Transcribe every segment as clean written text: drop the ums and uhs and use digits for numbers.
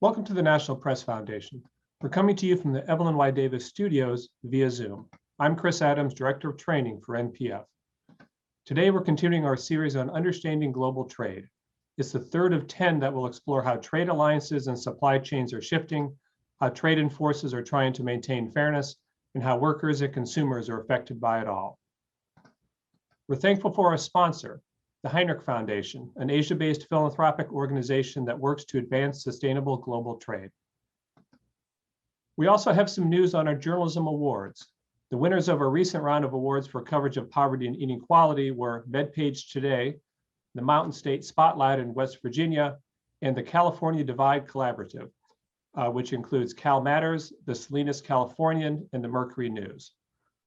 Welcome to the National Press Foundation. We're coming to you from the Evelyn Y. Davis studios via Zoom. I'm Chris Adams, Director of Training for NPF. Today, we're continuing our series on understanding global trade. It's the third of 10 that will explore how trade alliances and supply chains are shifting, how trade enforcers are trying to maintain fairness, and how workers and consumers are affected by it all. We're thankful for our sponsor, the Heinrich Foundation, an Asia-based philanthropic organization that works to advance sustainable global trade. We also have some news on our journalism awards. The winners of our recent round of awards for coverage of poverty and inequality were MedPage Today, the Mountain State Spotlight in West Virginia, and the California Divide Collaborative, which includes Cal Matters, the Salinas Californian, and the Mercury News.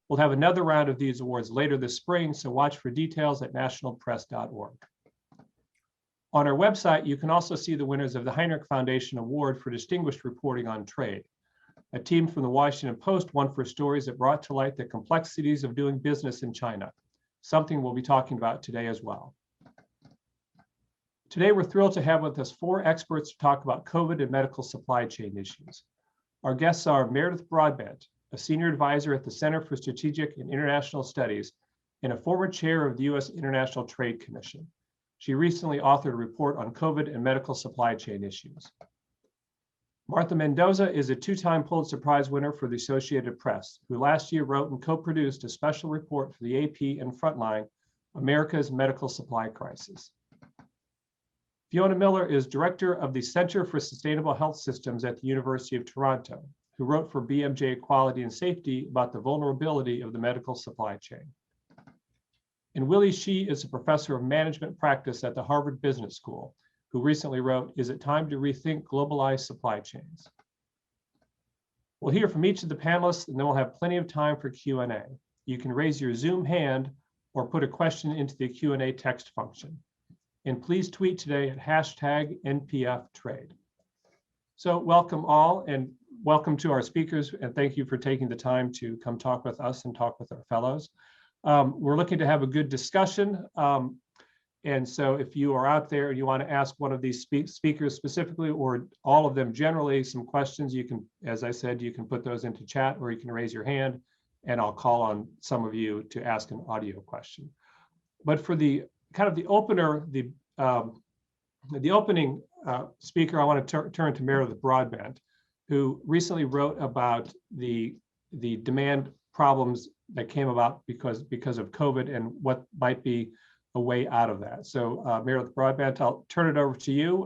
We'll have another round of these awards later this spring, so watch for details at nationalpress.org. On our website, you can also see the winners of the Heinrich Foundation Award for Distinguished Reporting on Trade. A team from the Washington Post won for stories that brought to light the complexities of doing business in China, something we'll be talking about today as well. Today, we're thrilled to have with us 4 experts to talk about COVID and medical supply chain issues. Our guests are Meredith Broadbent, a senior advisor at the Center for Strategic and International Studies and a former chair of the U.S. International Trade Commission. She recently authored a report on COVID and medical supply chain issues. Martha Mendoza is a 2-time Pulitzer Prize winner for the Associated Press, who last year wrote and co-produced a special report for the AP and Frontline, America's Medical Supply Crisis. Fiona Miller is director of the Center for Sustainable Health Systems at the University of Toronto, who wrote for BMJ Quality and Safety about the vulnerability of the medical supply chain. And Willie Shih is a professor of management practice at the Harvard Business School, who recently wrote, "Is it time to rethink globalized supply chains?" We'll hear from each of the panelists, and then we'll have plenty of time for Q&A. You can raise your Zoom hand or put a question into the Q&A text function. And please tweet today at #NPFTrade. So welcome all, and welcome to our speakers, and thank you for taking the time to come talk with us and talk with our fellows. We're looking to have a good discussion. And so if you are out there and you want to ask one of these speakers specifically, or all of them generally, some questions, you can, as I said, you can put those into chat, or you can raise your hand and I'll call on some of you to ask an audio question. But for the kind of the opener, the opening speaker, I want to turn to Meredith Broadbent, who recently wrote about the demand problems that came about because of COVID and what might be a way out of that. So Meredith Broadbent, I'll turn it over to you.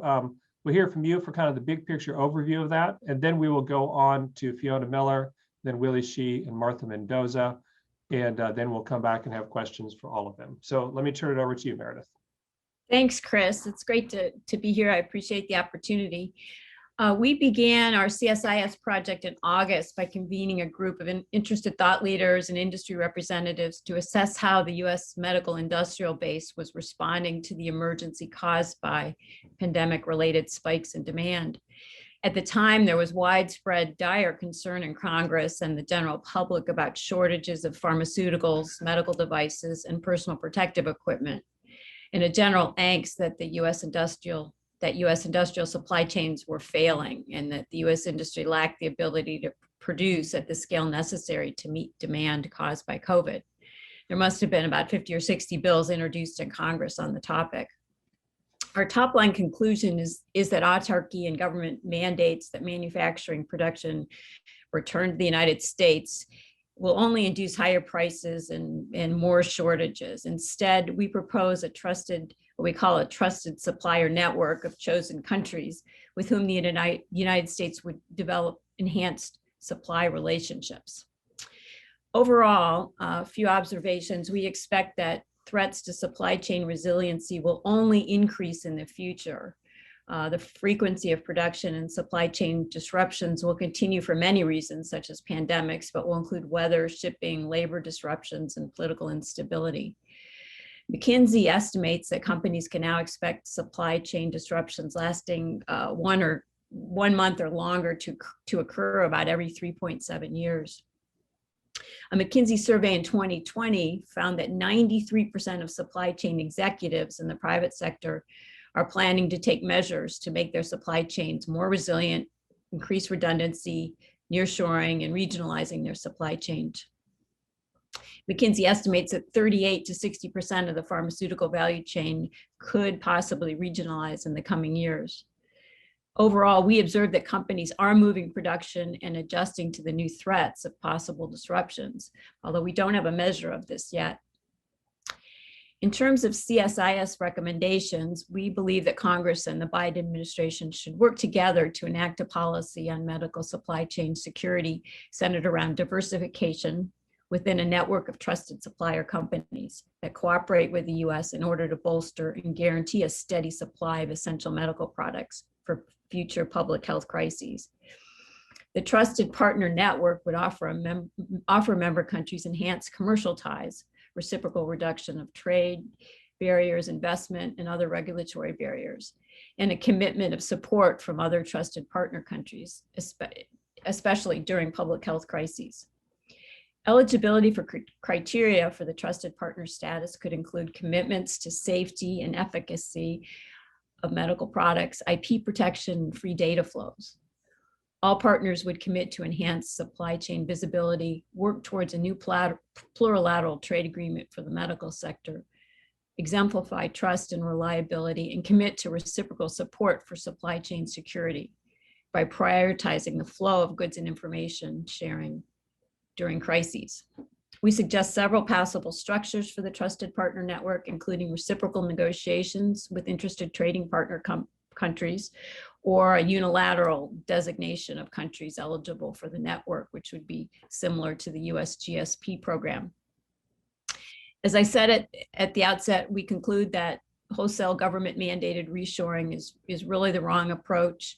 We'll hear from you for kind of the big picture overview of that, and then we will go on to Fiona Miller, then Willie Shih and Martha Mendoza, and then we'll come back and have questions for all of them. So let me turn it over to you, Meredith. Thanks, Chris. It's great to be here. I appreciate the opportunity. We began our CSIS project in August by convening a group of interested thought leaders and industry representatives to assess how the U.S. medical industrial base was responding to the emergency caused by pandemic-related spikes in demand. At the time, there was widespread dire concern in Congress and the general public about shortages of pharmaceuticals, medical devices, and personal protective equipment, and a general angst that U.S. industrial supply chains were failing, and that the U.S. industry lacked the ability to produce at the scale necessary to meet demand caused by COVID. There must have been about 50 or 60 bills introduced in Congress on the topic. Our top line conclusion is that autarky and government mandates that manufacturing production return to the United States will only induce higher prices and more shortages. Instead, we propose what we call a trusted supplier network of chosen countries with whom the United States would develop enhanced supply relationships. Overall, a few observations. We expect that threats to supply chain resiliency will only increase in the future. The frequency of production and supply chain disruptions will continue for many reasons, such as pandemics, but will include weather, shipping, labor disruptions, and political instability. McKinsey estimates that companies can now expect supply chain disruptions lasting 1 month or longer to occur about every 3.7 years. A McKinsey survey in 2020 found that 93% of supply chain executives in the private sector are planning to take measures to make their supply chains more resilient, increase redundancy, nearshoring, and regionalizing their supply chains. McKinsey estimates that 38 to 60% of the pharmaceutical value chain could possibly regionalize in the coming years. Overall, we observe that companies are moving production and adjusting to the new threats of possible disruptions, although we don't have a measure of this yet. In terms of CSIS recommendations, we believe that Congress and the Biden administration should work together to enact a policy on medical supply chain security centered around diversification within a network of trusted supplier companies that cooperate with the US in order to bolster and guarantee a steady supply of essential medical products for future public health crises. The Trusted Partner Network would offer member countries enhanced commercial ties, reciprocal reduction of trade barriers, investment, and other regulatory barriers, and a commitment of support from other trusted partner countries, especially during public health crises. Eligibility for criteria for the trusted partner status could include commitments to safety and efficacy of medical products, IP protection, and free data flows. All partners would commit to enhance supply chain visibility, work towards a new plurilateral trade agreement for the medical sector, exemplify trust and reliability, and commit to reciprocal support for supply chain security by prioritizing the flow of goods and information sharing during crises. We suggest several passable structures for the Trusted Partner Network, including reciprocal negotiations with interested trading partner countries, or a unilateral designation of countries eligible for the network, which would be similar to the US GSP program. As I said at the outset, we conclude that wholesale government mandated reshoring is really the wrong approach.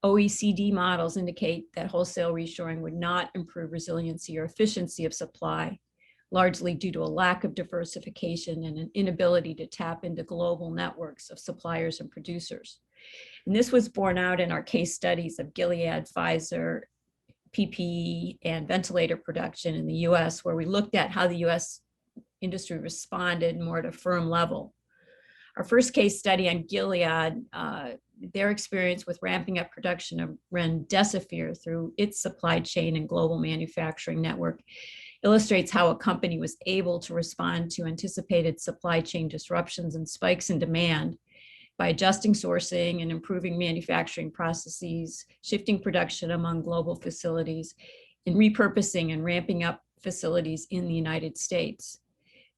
OECD models indicate that wholesale reshoring would not improve resiliency or efficiency of supply, largely due to a lack of diversification and an inability to tap into global networks of suppliers and producers. And this was borne out in our case studies of Gilead, Pfizer, PPE, and ventilator production in the US, where we looked at how the US industry responded more at a firm level. Our first case study on Gilead, their experience with ramping up production of remdesivir through its supply chain and global manufacturing network illustrates how a company was able to respond to anticipated supply chain disruptions and spikes in demand by adjusting sourcing and improving manufacturing processes, shifting production among global facilities, and repurposing and ramping up facilities in the United States.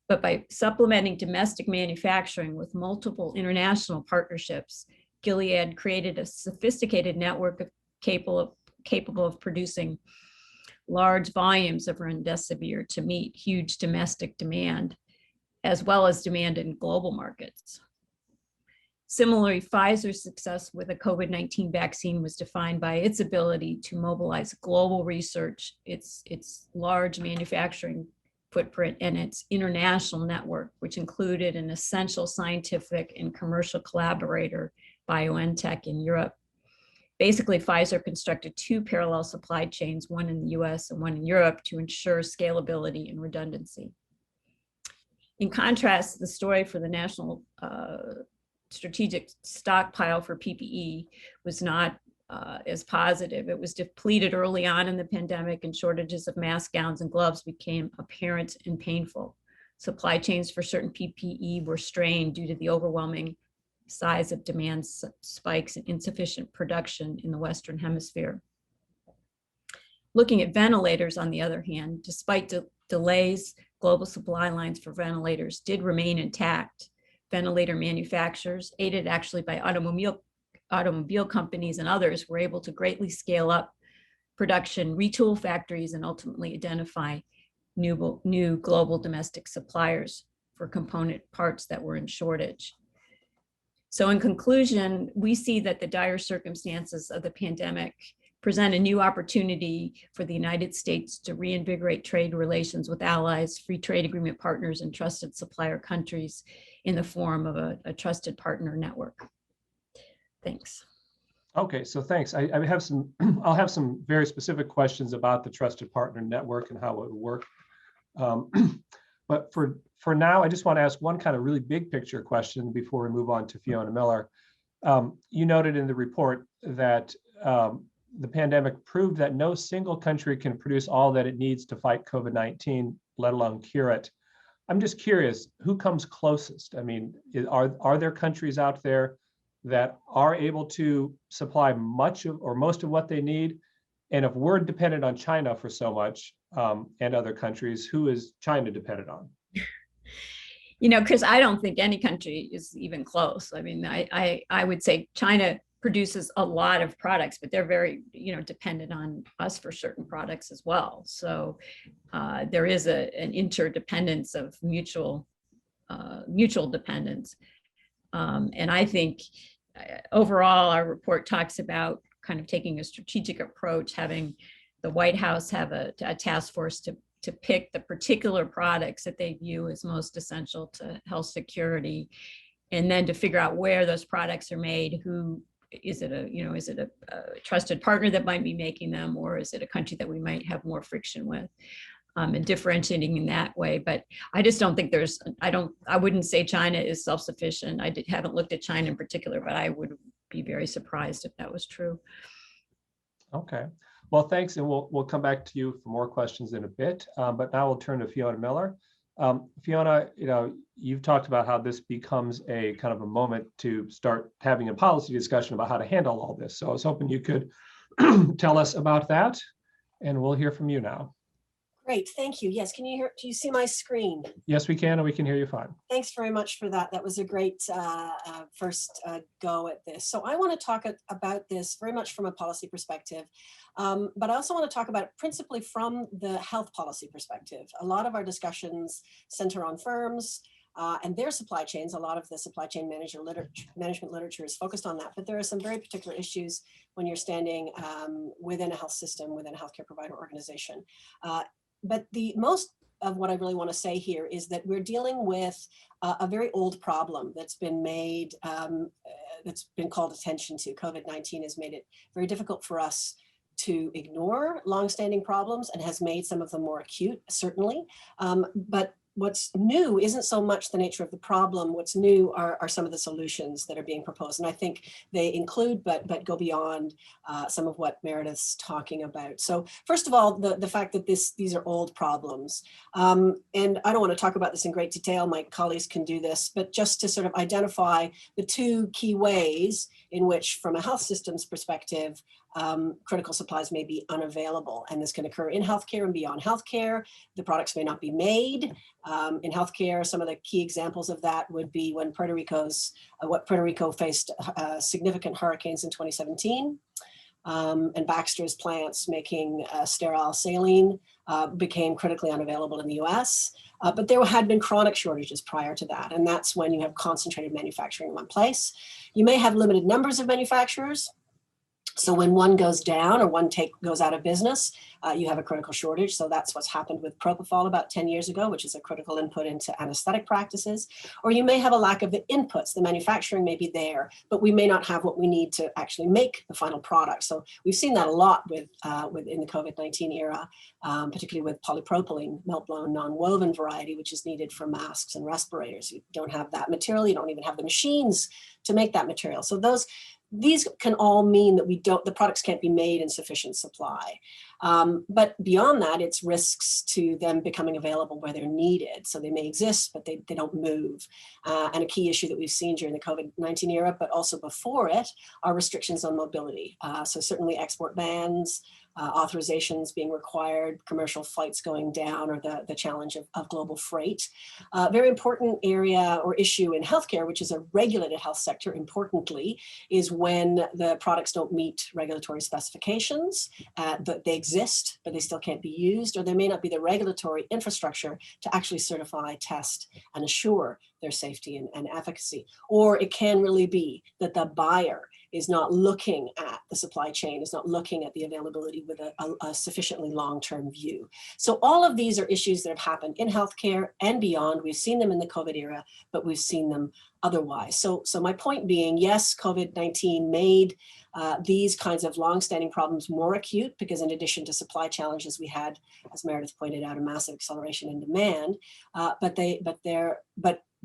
But by supplementing domestic manufacturing with multiple international partnerships, Gilead created a sophisticated network capable of producing large volumes of remdesivir to meet huge domestic demand, as well as demand in global markets. Similarly, Pfizer's success with a COVID-19 vaccine was defined by its ability to mobilize global research, its large manufacturing footprint, and its international network, which included an essential scientific and commercial collaborator, BioNTech, in Europe. Basically, Pfizer constructed two parallel supply chains, one in the US and one in Europe, to ensure scalability and redundancy. In contrast, the story for the National Strategic Stockpile for PPE was not as positive. It was depleted early on in the pandemic, and shortages of mask, gowns, and gloves became apparent and painful. Supply chains for certain PPE were strained due to the overwhelming size of demand spikes and insufficient production in the Western Hemisphere. Looking at ventilators, on the other hand, despite delays, global supply lines for ventilators did remain intact. Ventilator manufacturers, aided actually by automobile companies and others, were able to greatly scale up production, retool factories, and ultimately identify new global domestic suppliers for component parts that were in shortage. So in conclusion, we see that the dire circumstances of the pandemic present a new opportunity for the United States to reinvigorate trade relations with allies, free trade agreement partners, and trusted supplier countries in the form of a trusted partner network. Thanks. Okay, so thanks. I have some, I'll have some very specific questions about the Trusted Partner Network and how it would work. But for now, I just want to ask one kind of really big picture question before we move on to Fiona Miller. You noted in the report that the pandemic proved that no single country can produce all that it needs to fight COVID-19, let alone cure it. I'm just curious, who comes closest? I mean, are there countries out there that are able to supply much of or most of what they need? And if we're dependent on China for so much and other countries, who is China dependent on? You know, Chris, I don't think any country is even close. I mean, I would say China produces a lot of products, but they're very, dependent on us for certain products as well. So there is an interdependence of mutual dependence. And I think overall, our report talks about kind of taking a strategic approach, having the White House have a task force to pick the particular products that they view as most essential to health security, and then to figure out where those products are made, who is it a trusted partner that might be making them, or is it a country that we might have more friction with, and differentiating in that way. But I just don't think I wouldn't say China is self-sufficient. Haven't looked at China in particular, but I would be very surprised if that was true. Okay. Well, thanks, and we'll come back to you for more questions in a bit. But now we'll turn to Fiona Miller. Fiona, you've talked about how this becomes a kind of a moment to start having a policy discussion about how to handle all this. So I was hoping you could tell us about that, and we'll hear from you now. Great, thank you. Yes, do you see my screen? Yes, we can, and we can hear you fine. Thanks very much for that. That was a great first go at this. So I want to talk about this very much from a policy perspective, but I also want to talk about it principally from the health policy perspective. A lot of our discussions center on firms and their supply chains. A lot of the supply chain management literature is focused on that, but there are some very particular issues when you're standing within a health system, within a healthcare provider organization. But the most of what I really want to say here is that we're dealing with a very old problem that's been made, that's been called attention to. COVID-19 has made it very difficult for us to ignore longstanding problems and has made some of them more acute, certainly. But what's new isn't so much the nature of the problem. What's new are some of the solutions that are being proposed. And I think they include, but go beyond some of what Meredith's talking about. So first of all, the fact that these are old problems. And I don't want to talk about this in great detail. My colleagues can do this, but just to sort of identify the two key ways in which, from a health systems perspective, critical supplies may be unavailable. And this can occur in healthcare and beyond healthcare. The products may not be made. In healthcare, some of the key examples of that would be when Puerto Rico faced significant hurricanes in 2017. And Baxter's plants making sterile saline became critically unavailable in the US. But there had been chronic shortages prior to that. And that's when you have concentrated manufacturing in one place. You may have limited numbers of manufacturers. So when one goes down or one goes out of business, you have a critical shortage. So that's what's happened with propofol about 10 years ago, which is a critical input into anesthetic practices. Or you may have a lack of the inputs. The manufacturing may be there, but we may not have what we need to actually make the final product. So we've seen that a lot in the COVID-19 era, particularly with polypropylene, melt-blown, non-woven variety, which is needed for masks and respirators. You don't have that material. You don't even have the machines to make that material. So these can all mean that the products can't be made in sufficient supply. But beyond that, it's risks to them becoming available where they're needed. So they may exist, but they don't move. And a key issue that we've seen during the COVID-19 era, but also before it, are restrictions on mobility. So certainly export bans, authorizations being required, commercial flights going down, or the challenge of global freight. Very important area or issue in healthcare, which is a regulated health sector, importantly, is when the products don't meet regulatory specifications, that they exist, but they still can't be used, or there may not be the regulatory infrastructure to actually certify, test, and assure their safety and efficacy. Or it can really be that the buyer is not looking at the supply chain, is not looking at the availability with a sufficiently long-term view. So all of these are issues that have happened in healthcare and beyond. We've seen them in the COVID era, but we've seen them otherwise. So my point being, yes, COVID-19 made these kinds of longstanding problems more acute, because in addition to supply challenges, we had, as Meredith pointed out, a massive acceleration in demand. But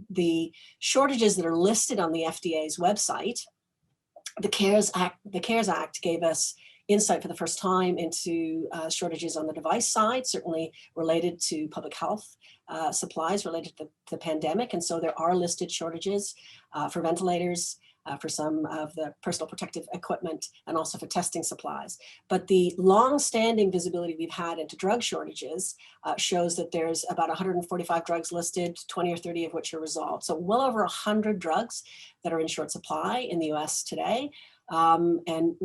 the shortages that are listed on the FDA's website, the CARES Act gave us insight for the first time into shortages on the device side, certainly related to public health supplies related to the pandemic. And so there are listed shortages for ventilators, for some of the personal protective equipment, and also for testing supplies. But the long-standing visibility we've had into drug shortages shows that there's about 145 drugs listed, 20 or 30 of which are resolved. So well over 100 drugs that are in short supply in the US today. And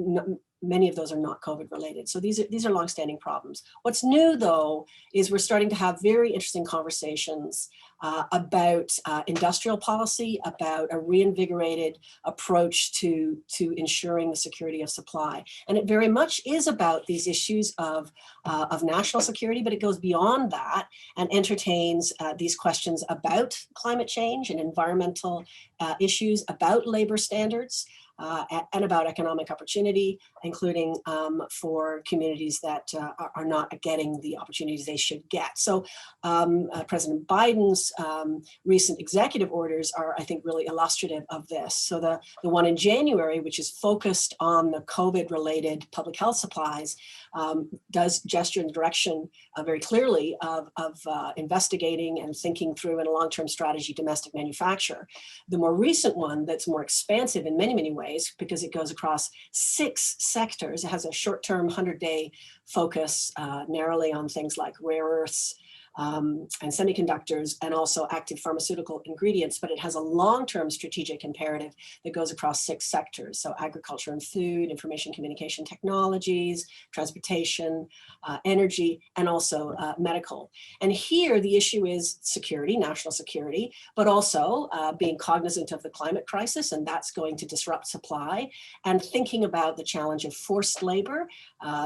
many of those are not COVID related. So these are longstanding problems. What's new though, is we're starting to have very interesting conversations about industrial policy, about a reinvigorated approach to ensuring the security of supply. And it very much is about these issues of national security, but it goes beyond that and entertains these questions about climate change and environmental issues, about labor standards, and about economic opportunity, including for communities that are not getting the opportunities they should get. So President Biden's recent executive orders are, I think, really illustrative of this. So the one in January, which is focused on the COVID-related public health supplies, does gesture in the direction very clearly of investigating and thinking through in a long-term strategy domestic manufacture. The more recent one that's more expansive in many, many ways, because it goes across 6 sectors. It has a short-term 100-day focus narrowly on things like rare earths, and semiconductors, and also active pharmaceutical ingredients, but it has a long-term strategic imperative that goes across 6 sectors. So agriculture and food, information communication technologies, transportation, energy, and also medical. And here the issue is security, national security, but also being cognizant of the climate crisis, and that's going to disrupt supply, and thinking about the challenge of forced labor.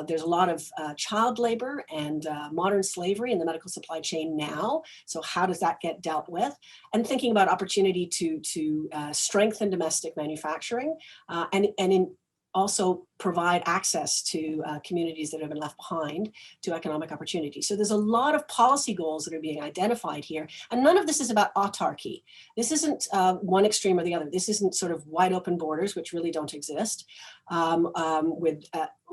There's a lot of child labor and modern slavery in the medical supply chain now. So how does that get dealt with? And thinking about opportunity to strengthen domestic manufacturing and also provide access to communities that have been left behind to economic opportunity. So there's a lot of policy goals that are being identified here. And none of this is about autarky. This isn't one extreme or the other. This isn't sort of wide open borders, which really don't exist,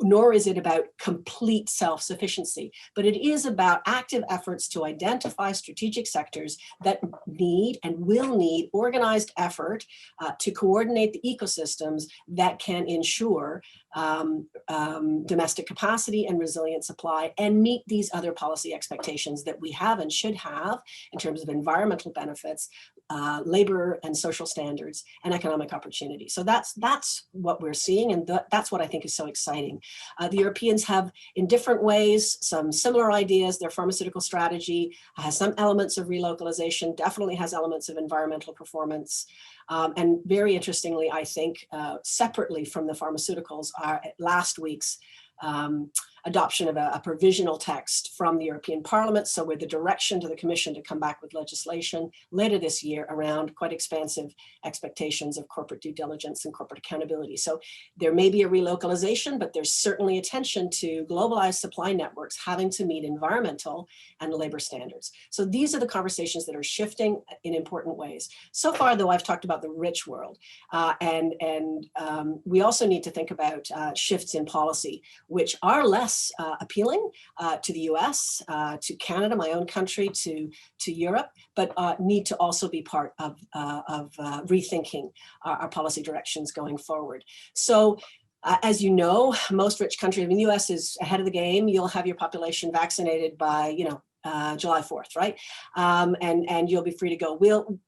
nor is it about complete self-sufficiency, but it is about active efforts to identify strategic sectors that need and will need organized effort to coordinate the ecosystems that can ensure domestic capacity and resilient supply and meet these other policy expectations that we have and should have in terms of environmental benefits, labor and social standards, and economic opportunity. So that's what we're seeing, and that's what I think is so exciting. The Europeans have, in different ways, some similar ideas. Their pharmaceutical strategy has some elements of relocalization, definitely has elements of environmental performance. And very interestingly, I think, separately from the pharmaceuticals, are last week's adoption of a provisional text from the European Parliament. So with the direction to the Commission to come back with legislation later this year around quite expansive expectations of corporate due diligence and corporate accountability. So there may be a relocalization, but there's certainly attention to globalized supply networks having to meet environmental and labor standards. So these are the conversations that are shifting in important ways. So far, though, I've talked about the rich world. We also need to think about shifts in policy, which are less appealing to the US, to Canada, my own country, to Europe, but need to also be part of rethinking our policy directions going forward. So as you know, most rich countries, I mean, the US is ahead of the game. You'll have your population vaccinated by, July 4th, right? And you'll be free to go.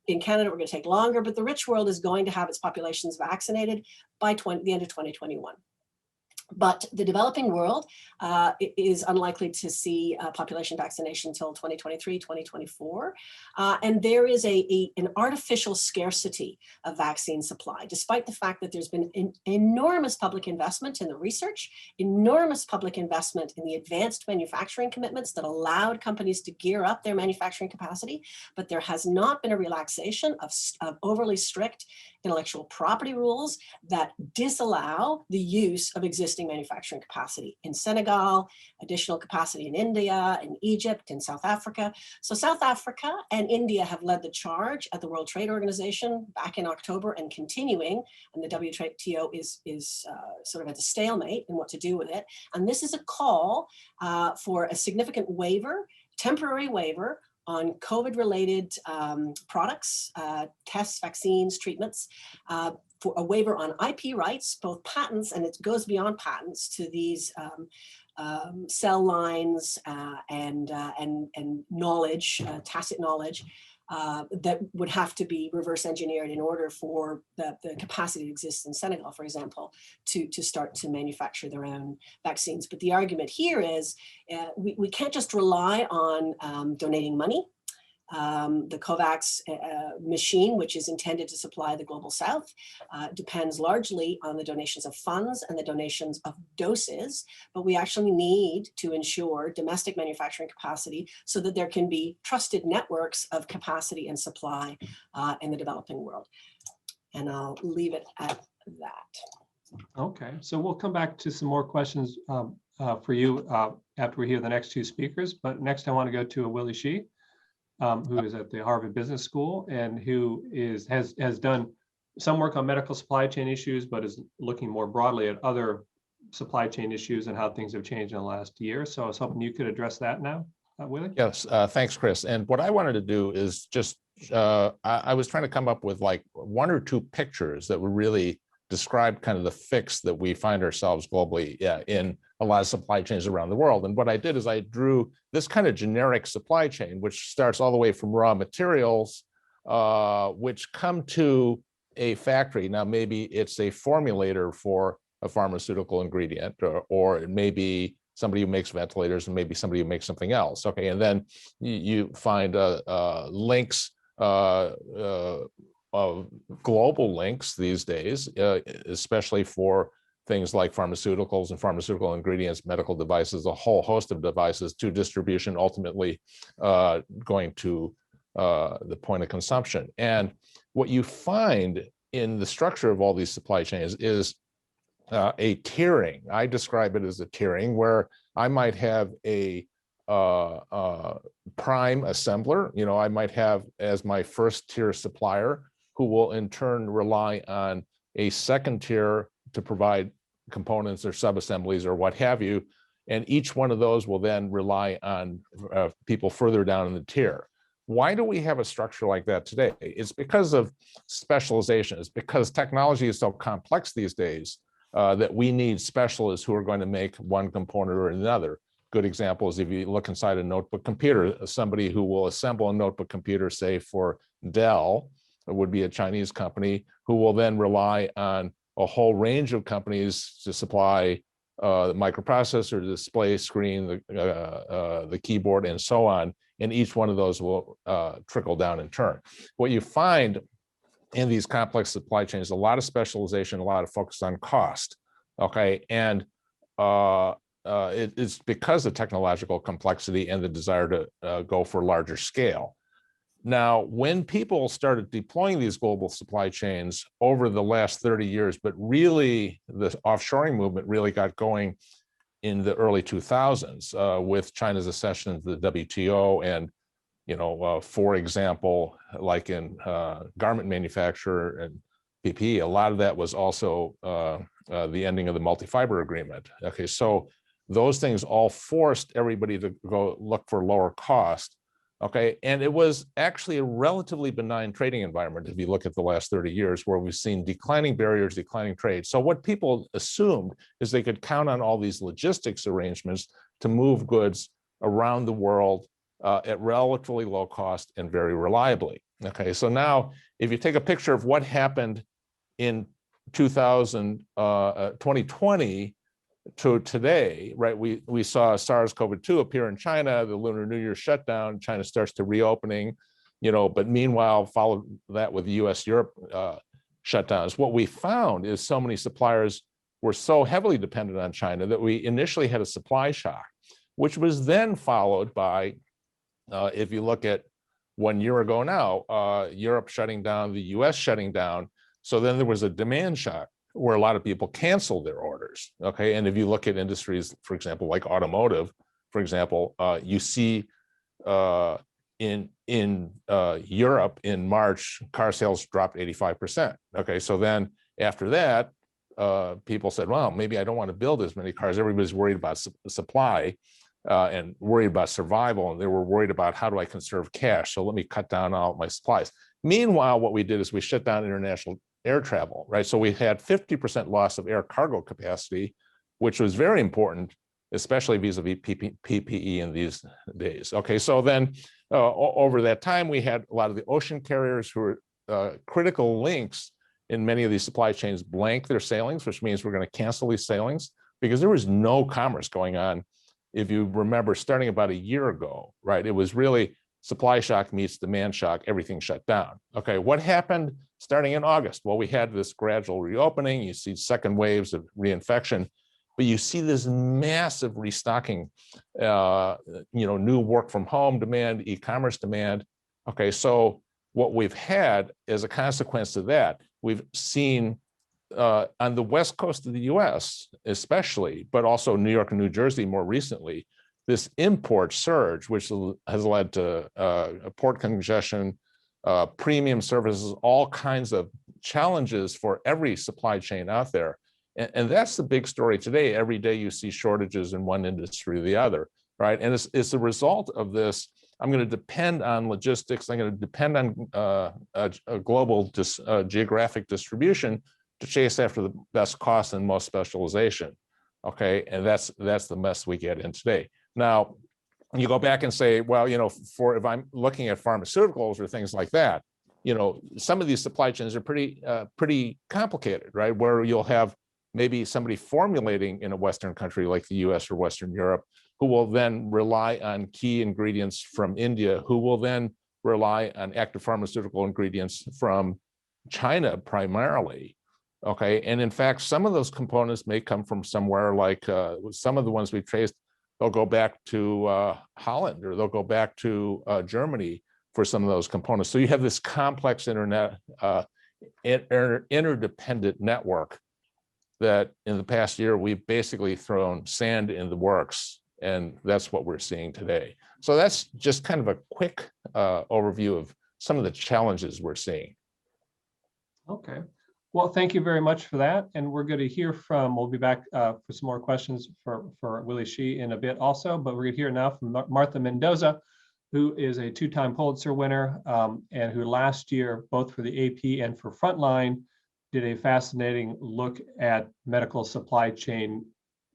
In Canada, we're going to take longer, but the rich world is going to have its populations vaccinated by the end of 2021. But the developing world is unlikely to see population vaccination until 2023, 2024. And there is an artificial scarcity of vaccine supply, despite the fact that there's been enormous public investment in the research, enormous public investment in the advanced manufacturing commitments that allowed companies to gear up their manufacturing capacity. But there has not been a relaxation of overly strict intellectual property rules that disallow the use of existing manufacturing capacity in Senegal, additional capacity in India, in Egypt, in South Africa. So South Africa and India have led the charge at the World Trade Organization back in October and continuing, and the WTO is sort of at a stalemate in what to do with it. And this is a call for a significant waiver, temporary waiver, on COVID-related products, tests, vaccines, treatments, for a waiver on IP rights, both patents, and it goes beyond patents to these cell lines and knowledge, tacit knowledge, that would have to be reverse engineered in order for the capacity that exists in Senegal, for example, to start to manufacture their own vaccines. But the argument here is we can't just rely on donating money. The COVAX machine, which is intended to supply the global south, depends largely on the donations of funds and the donations of doses, but we actually need to ensure domestic manufacturing capacity so that there can be trusted networks of capacity and supply in the developing world. And I'll leave it at that. Okay, so we'll come back to some more questions for you after we hear the next two speakers, but next I want to go to Willy Shih, who is at the Harvard Business School and who has done some work on medical supply chain issues, but is looking more broadly at other supply chain issues and how things have changed in the last year. So I was hoping you could address that now, Willy. Yes, thanks, Chris. And what I wanted to do is just, I was trying to come up with like one or two pictures that would really describe kind of the fix that we find ourselves globally in a lot of supply chains around the world. And what I did is I drew this kind of generic supply chain, which starts all the way from raw materials, which come to a factory. Now, maybe it's a formulator for a pharmaceutical ingredient, or it may be somebody who makes ventilators, and maybe somebody who makes something else. Okay, and then you find links, of global links these days, especially for things like pharmaceuticals and pharmaceutical ingredients, medical devices, a whole host of devices to distribution, ultimately going to the point of consumption. And what you find in the structure of all these supply chains is a tiering. I describe it as a tiering where I might have a prime assembler. You know, I might have as my first tier supplier, who will in turn rely on a second tier to provide components or subassemblies or what have you. And each one of those will then rely on people further down in the tier. Why do we have a structure like that today? It's because of specialization. It's because technology is so complex these days that we need specialists who are going to make one component or another. Good example is if you look inside a notebook computer, somebody who will assemble a notebook computer, say for Dell, it would be a Chinese company, who will then rely on a whole range of companies to supply the microprocessor, the display screen, the keyboard, and so on. And each one of those will trickle down in turn. What you find in these complex supply chains, a lot of specialization, a lot of focus on cost. Okay, and it's because of technological complexity and the desire to go for larger scale. Now, when people started deploying these global supply chains over the last 30 years, but really the offshoring movement really got going in the early 2000s with China's accession to the WTO. And, you know, for example, like in garment manufacture and PPE, a lot of that was also the ending of the multi-fiber agreement. Okay, so those things all forced everybody to go look for lower cost. Okay, and it was actually a relatively benign trading environment if you look at the last 30 years, where we've seen declining barriers, declining trade. So what people assumed is they could count on all these logistics arrangements to move goods around the world at relatively low cost and very reliably. Okay, so now if you take a picture of what happened in 2020, to today, right? We saw SARS-CoV-2 appear in China, the Lunar New Year shutdown, China starts to reopening, but meanwhile, followed that with US-Europe shutdowns. What we found is so many suppliers were so heavily dependent on China that we initially had a supply shock, which was then followed by, if you look at 1 year ago now, Europe shutting down, the US shutting down. So then there was a demand shock where a lot of people canceled their orders. Okay. And if you look at industries, for example, like automotive, for example, you see in Europe in March, car sales dropped 85%. Okay. So then after that, people said, well, maybe I don't want to build as many cars. Everybody's worried about supply and worried about survival. And they were worried about how do I conserve cash? So let me cut down all my supplies. Meanwhile, what we did is we shut down international air travel, right? So we had 50% loss of air cargo capacity, which was very important, especially vis-a-vis PPE in these days. Okay, so then over that time, we had a lot of the ocean carriers who were critical links in many of these supply chains blank their sailings, which means we're going to cancel these sailings because there was no commerce going on. If you remember, starting about a year ago, right? It was really supply shock meets demand shock, everything shut down. Okay, what happened starting in August? Well, we had this gradual reopening. You see second waves of reinfection, but you see this massive restocking, new work from home demand, e-commerce demand. Okay, so what we've had as a consequence of that, we've seen on the West Coast of the US, especially, but also New York and New Jersey more recently, this import surge, which has led to port congestion, premium services, all kinds of challenges for every supply chain out there. And that's the big story today. Every day you see shortages in one industry or the other, right? And it's a result of this. I'm going to depend on logistics. I'm going to depend on a global geographic distribution to chase after the best cost and most specialization. Okay, and that's the mess we get in today. Now, you go back and say, well, if I'm looking at pharmaceuticals or things like that, some of these supply chains are pretty complicated, right? Where you'll have maybe somebody formulating in a Western country like the US or Western Europe, who will then rely on key ingredients from India, who will then rely on active pharmaceutical ingredients from China primarily. Okay, and in fact, some of those components may come from somewhere like some of the ones we traced, they'll go back to Holland or they'll go back to Germany for some of those components. So you have this complex interdependent network that in the past year, we've basically thrown sand in the works, and that's what we're seeing today. So that's just kind of a quick overview of some of the challenges we're seeing. Okay. Well, thank you very much for that. And we're going to hear we'll be back for some more questions for Willie Shih in a bit also, but we're going to hear now from Martha Mendoza, who is a two-time Pulitzer winner and who last year, both for the AP and for Frontline, did a fascinating look at medical supply chain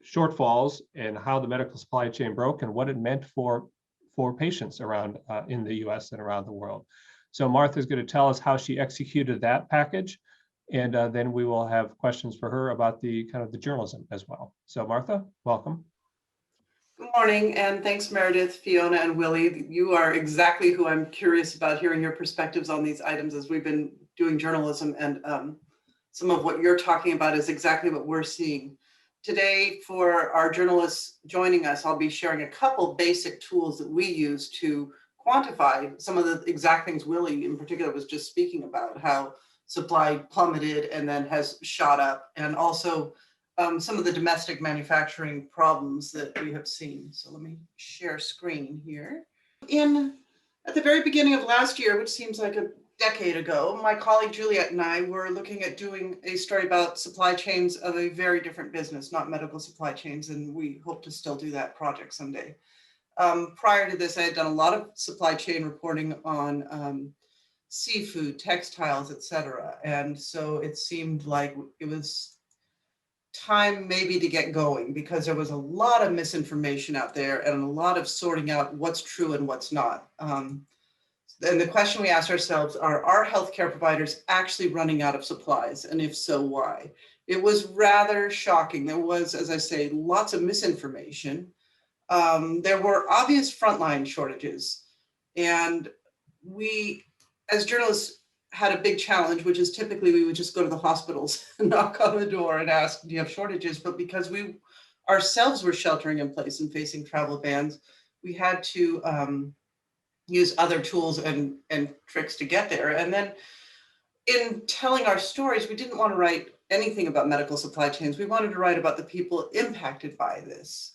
shortfalls and how the medical supply chain broke and what it meant for patients around in the US and around the world. So Martha is going to tell us how she executed that package. And then we will have questions for her about the kind of the journalism as well. So Martha, welcome. Good morning, and thanks Meredith, Fiona, and Willie. You are exactly who I'm curious about hearing your perspectives on these items as we've been doing journalism, and some of what you're talking about is exactly what we're seeing. Today, for our journalists joining us, I'll be sharing a couple basic tools that we use to quantify some of the exact things Willie in particular was just speaking about, how supply plummeted and then has shot up, and also some of the domestic manufacturing problems that we have seen. So let me share screen here. At the very beginning of last year, which seems like a decade ago, my colleague Juliet and I were looking at doing a story about supply chains of a very different business, not medical supply chains, and we hope to still do that project someday. Prior to this, I had done a lot of supply chain reporting on seafood, textiles, etc. And so it seemed like it was time maybe to get going because there was a lot of misinformation out there and a lot of sorting out what's true and what's not. And the question we asked ourselves are healthcare providers actually running out of supplies? And if so, why? It was rather shocking. There was, as I say, lots of misinformation. There were obvious frontline shortages. And we, as journalists, had a big challenge, which is typically we would just go to the hospitals and knock on the door and ask, do you have shortages? But because we ourselves were sheltering in place and facing travel bans, we had to use other tools and tricks to get there. And then in telling our stories, we didn't want to write anything about medical supply chains. We wanted to write about the people impacted by this.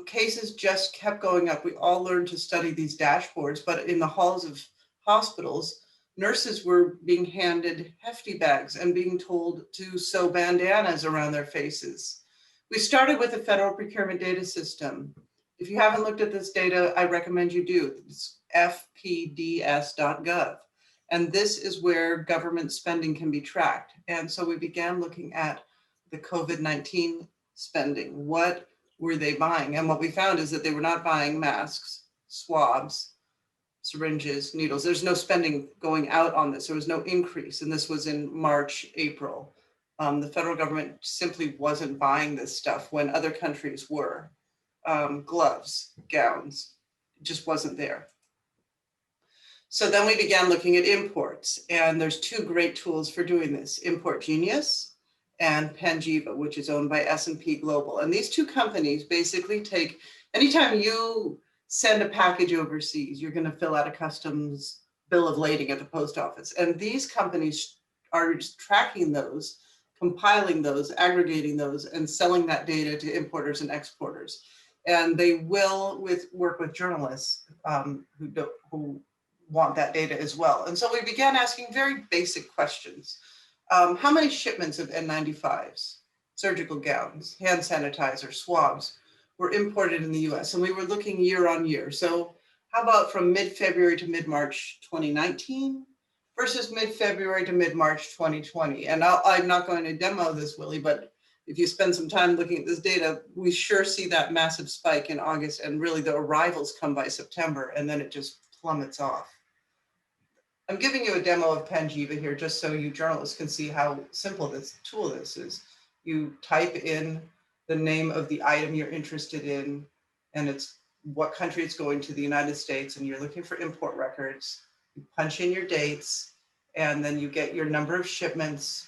Cases just kept going up. We all learned to study these dashboards, but in the halls of hospitals, nurses were being handed hefty bags and being told to sew bandanas around their faces. We started with the Federal Procurement Data System. If you haven't looked at this data, I recommend you do. It's fpds.gov. And this is where government spending can be tracked. And so we began looking at the COVID-19 spending. What were they buying? And what we found is that they were not buying masks, swabs, syringes, needles. There's no spending going out on this. There was no increase. And this was in March, April. The federal government simply wasn't buying this stuff when other countries were. Gloves, gowns, it just wasn't there. So then we began looking at imports, and there's two great tools for doing this, Import Genius and Panjiva, which is owned by S&P Global. And these two companies basically take, anytime you send a package overseas, you're going to fill out a customs bill of lading at the post office. And these companies are tracking those, compiling those, aggregating those, and selling that data to importers and exporters. And they will work with journalists who want that data as well. And so we began asking very basic questions. How many shipments of N95s, surgical gowns, hand sanitizer, swabs were imported in the US? And we were looking year on year. So how about from mid-February to mid-March 2019 versus mid-February to mid-March 2020? And I'm not going to demo this, Willie, but if you spend some time looking at this data, we sure see that massive spike in August, and really the arrivals come by September, and then it just plummets off. I'm giving you a demo of Panjiva here just so you journalists can see how simple this tool is. You type in the name of the item you're interested in, and it's what country it's going to, the United States, and you're looking for import records. You punch in your dates, and then you get your number of shipments.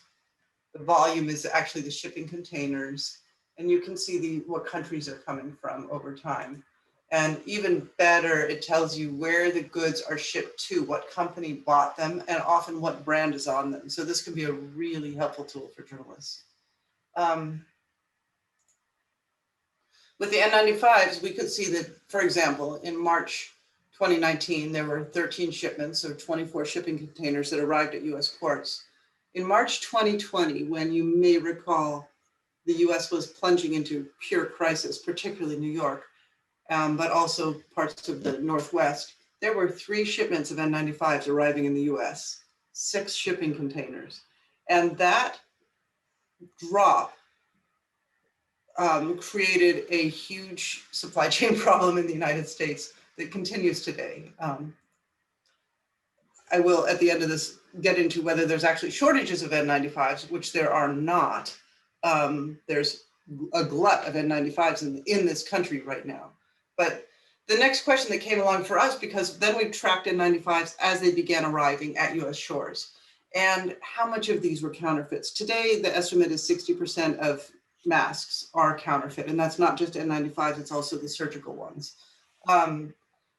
The volume is actually the shipping containers, and you can see what countries are coming from over time. And even better, it tells you where the goods are shipped to, what company bought them, and often what brand is on them. So this can be a really helpful tool for journalists. With the N95s, we could see that, for example, in March 2019, there were 13 shipments or 24 shipping containers that arrived at US ports. In March 2020, when you may recall, the US was plunging into pure crisis, particularly New York, but also parts of the Northwest, there were 3 shipments of N95s arriving in the US, 6 shipping containers. And that drop created a huge supply chain problem in the United States that continues today. I will, at the end of this, get into whether there's actually shortages of N95s, which there are not. There's a glut of N95s in this country right now. But the next question that came along for us, because then we tracked N95s as they began arriving at US shores, and how much of these were counterfeits. Today, the estimate is 60% of masks are counterfeit, and that's not just N95s, it's also the surgical ones.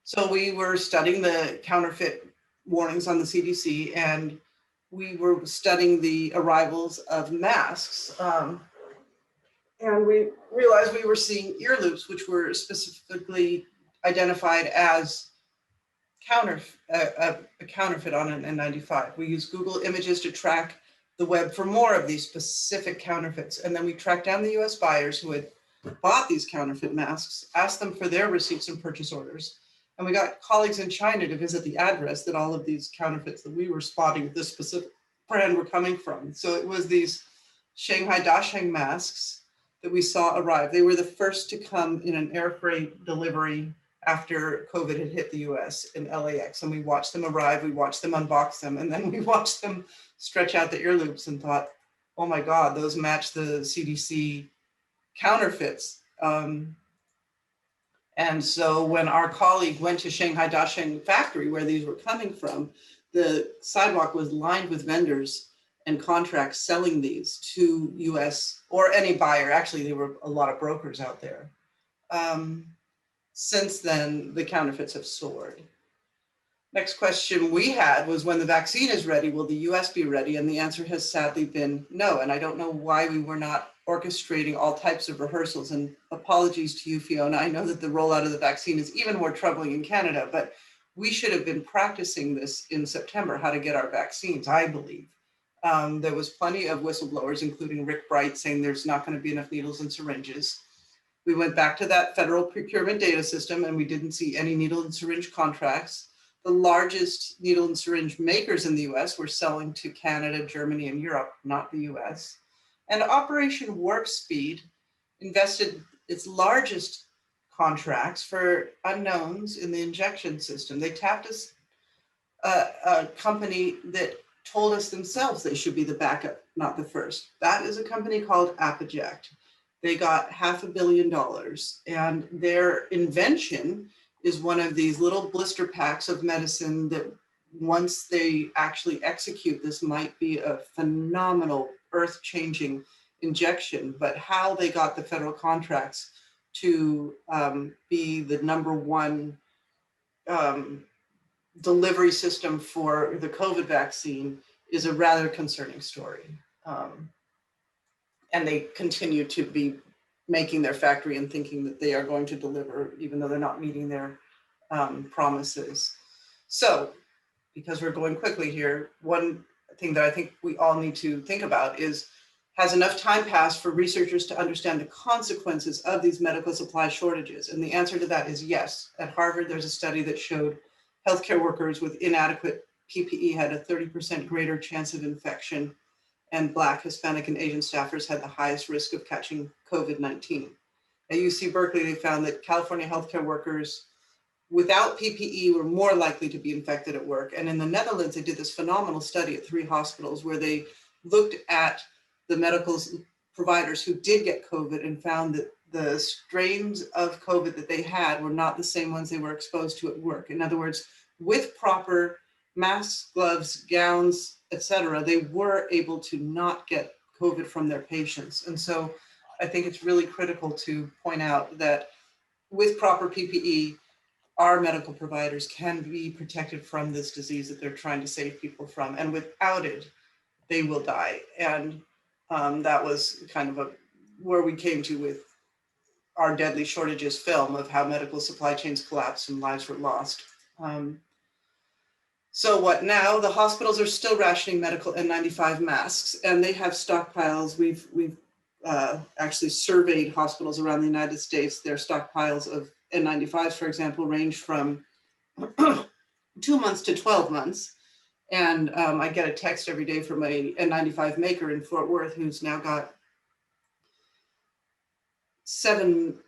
So we were studying the counterfeit warnings on the CDC, and we were studying the arrivals of masks. And we realized we were seeing ear loops, which were specifically identified as a counterfeit on an N95. We used Google Images to track the web for more of these specific counterfeits. And then we tracked down the US buyers who had bought these counterfeit masks, asked them for their receipts and purchase orders. And we got colleagues in China to visit the address that all of these counterfeits that we were spotting this specific brand were coming from. So it was these Shanghai Dasheng masks that we saw arrive. They were the first to come in an air freight delivery after COVID had hit the US in LAX. And we watched them arrive, we watched them unbox them, and then we watched them stretch out the ear loops and thought, oh my God, those match the CDC counterfeits. And so when our colleague went to Shanghai Dasheng factory where these were coming from, the sidewalk was lined with vendors and contracts selling these to US or any buyer. Actually, there were a lot of brokers out there. Since then, the counterfeits have soared. Next question we had was, when the vaccine is ready, will the US be ready? And the answer has sadly been no. And I don't know why we were not orchestrating all types of rehearsals. And apologies to you, Fiona. I know that the rollout of the vaccine is even more troubling in Canada, but we should have been practicing this in September, how to get our vaccines, I believe. There was plenty of whistleblowers, including Rick Bright, saying there's not going to be enough needles and syringes. We went back to that federal procurement data system and we didn't see any needle and syringe contracts. The largest needle and syringe makers in the US were selling to Canada, Germany, and Europe, not the US. And Operation Warp Speed invested its largest contracts for unknowns in the injection system. They tapped us, a company that told us themselves they should be the backup, not the first. That is a company called Apoject. They got $500 million, and their invention is one of these little blister packs of medicine that once they actually execute, this might be a phenomenal earth-changing injection. But how they got the federal contracts to be the #1 delivery system for the COVID vaccine is a rather concerning story. And they continue to be making their factory and thinking that they are going to deliver, even though they're not meeting their promises. So, because we're going quickly here, one thing that I think we all need to think about is, has enough time passed for researchers to understand the consequences of these medical supply shortages? And the answer to that is yes. At Harvard, there's a study that showed healthcare workers with inadequate PPE had a 30% greater chance of infection, and Black, Hispanic, and Asian staffers had the highest risk of catching COVID-19. At UC Berkeley, they found that California healthcare workers without PPE were more likely to be infected at work. And in the Netherlands, they did this phenomenal study at 3 hospitals where they looked at the medical providers who did get COVID and found that the strains of COVID that they had were not the same ones they were exposed to at work. In other words, with proper masks, gloves, gowns, etc., they were able to not get COVID from their patients. And so I think it's really critical to point out that with proper PPE, our medical providers can be protected from this disease that they're trying to save people from. And without it, they will die. And that was kind of where we came to with our Deadly Shortages film of how medical supply chains collapsed and lives were lost. So what now? The hospitals are still rationing medical N95 masks, and they have stockpiles. We've actually surveyed hospitals around the United States. Their stockpiles of N95s, for example, range from 2 months to 12 months. And I get a text every day from a N95 maker in Fort Worth who's now got 7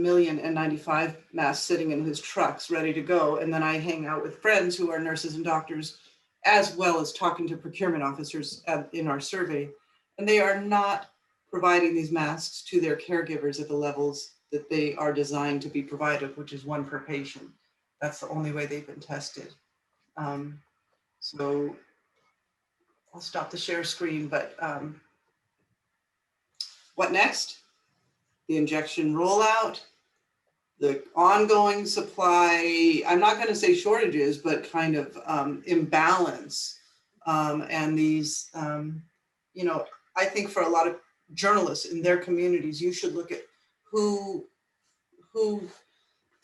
million N95 masks sitting in his trucks ready to go. And then I hang out with friends who are nurses and doctors, as well as talking to procurement officers in our survey. And they are not providing these masks to their caregivers at the levels that they are designed to be provided, which is 1 per patient. That's the only way they've been tested. So I'll stop the share screen, but what next? The injection rollout, the ongoing supply, I'm not going to say shortages, but kind of imbalance. And these, I think for a lot of journalists in their communities, you should look at who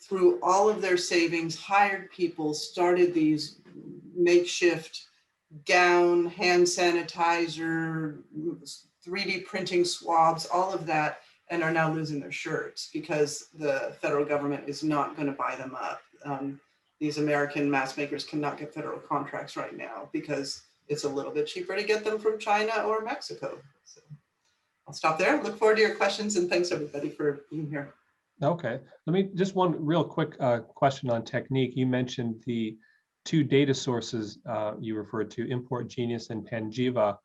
through all of their savings hired people, started these makeshift gown, hand sanitizer, 3D printing swabs, all of that, and are now losing their shirts because the federal government is not going to buy them up. These American mask makers cannot get federal contracts right now because it's a little bit cheaper to get them from China or Mexico. So I'll stop there. Look forward to your questions, and thanks everybody for being here. Okay, let me just one real quick question on technique. You mentioned the 2 data sources you referred to, Import Genius and Panjiva.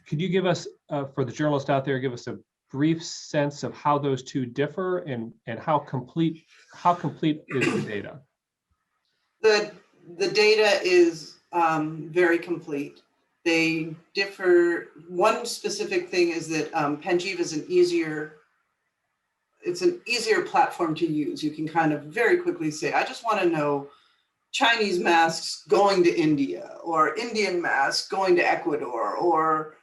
could you give us, for the journalist out there, give us a brief sense of how those two differ and how complete is the data? The data is very complete. They differ. One specific thing is that Panjiva is it's an easier platform to use. You can kind of very quickly say, I just want to know Chinese masks going to India, or Indian masks going to Ecuador, or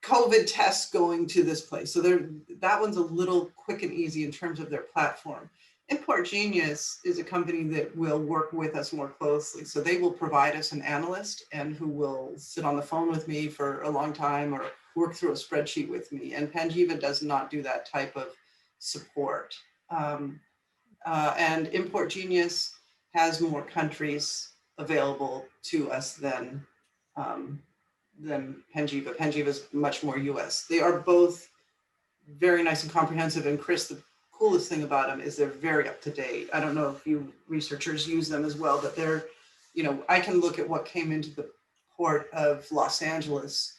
COVID tests going to this place. So that one's a little quick and easy in terms of their platform. Import Genius is a company that will work with us more closely. So they will provide us an analyst and who will sit on the phone with me for a long time or work through a spreadsheet with me. And Panjiva does not do that type of support. And Import Genius has more countries available to us than Panjiva. Panjiva is much more US. They are both very nice and comprehensive. And Chris, the coolest thing about them is they're very up to date. I don't know if you researchers use them as well, but they're, I can look at what came into the port of Los Angeles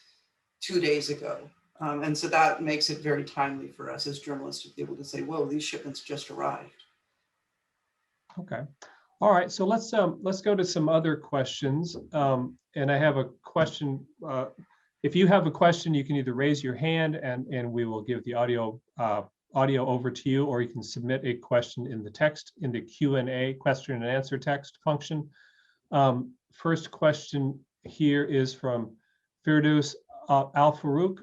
2 days ago. And so that makes it very timely for us as journalists to be able to say, whoa, these shipments just arrived. Okay. All right, so let's go to some other questions. And I have a question. If you have a question, you can either raise your hand and we will give the audio over to you, or you can submit a question in the text in the Q&A, question and answer text function. First question here is from Firdaus Al-Farouk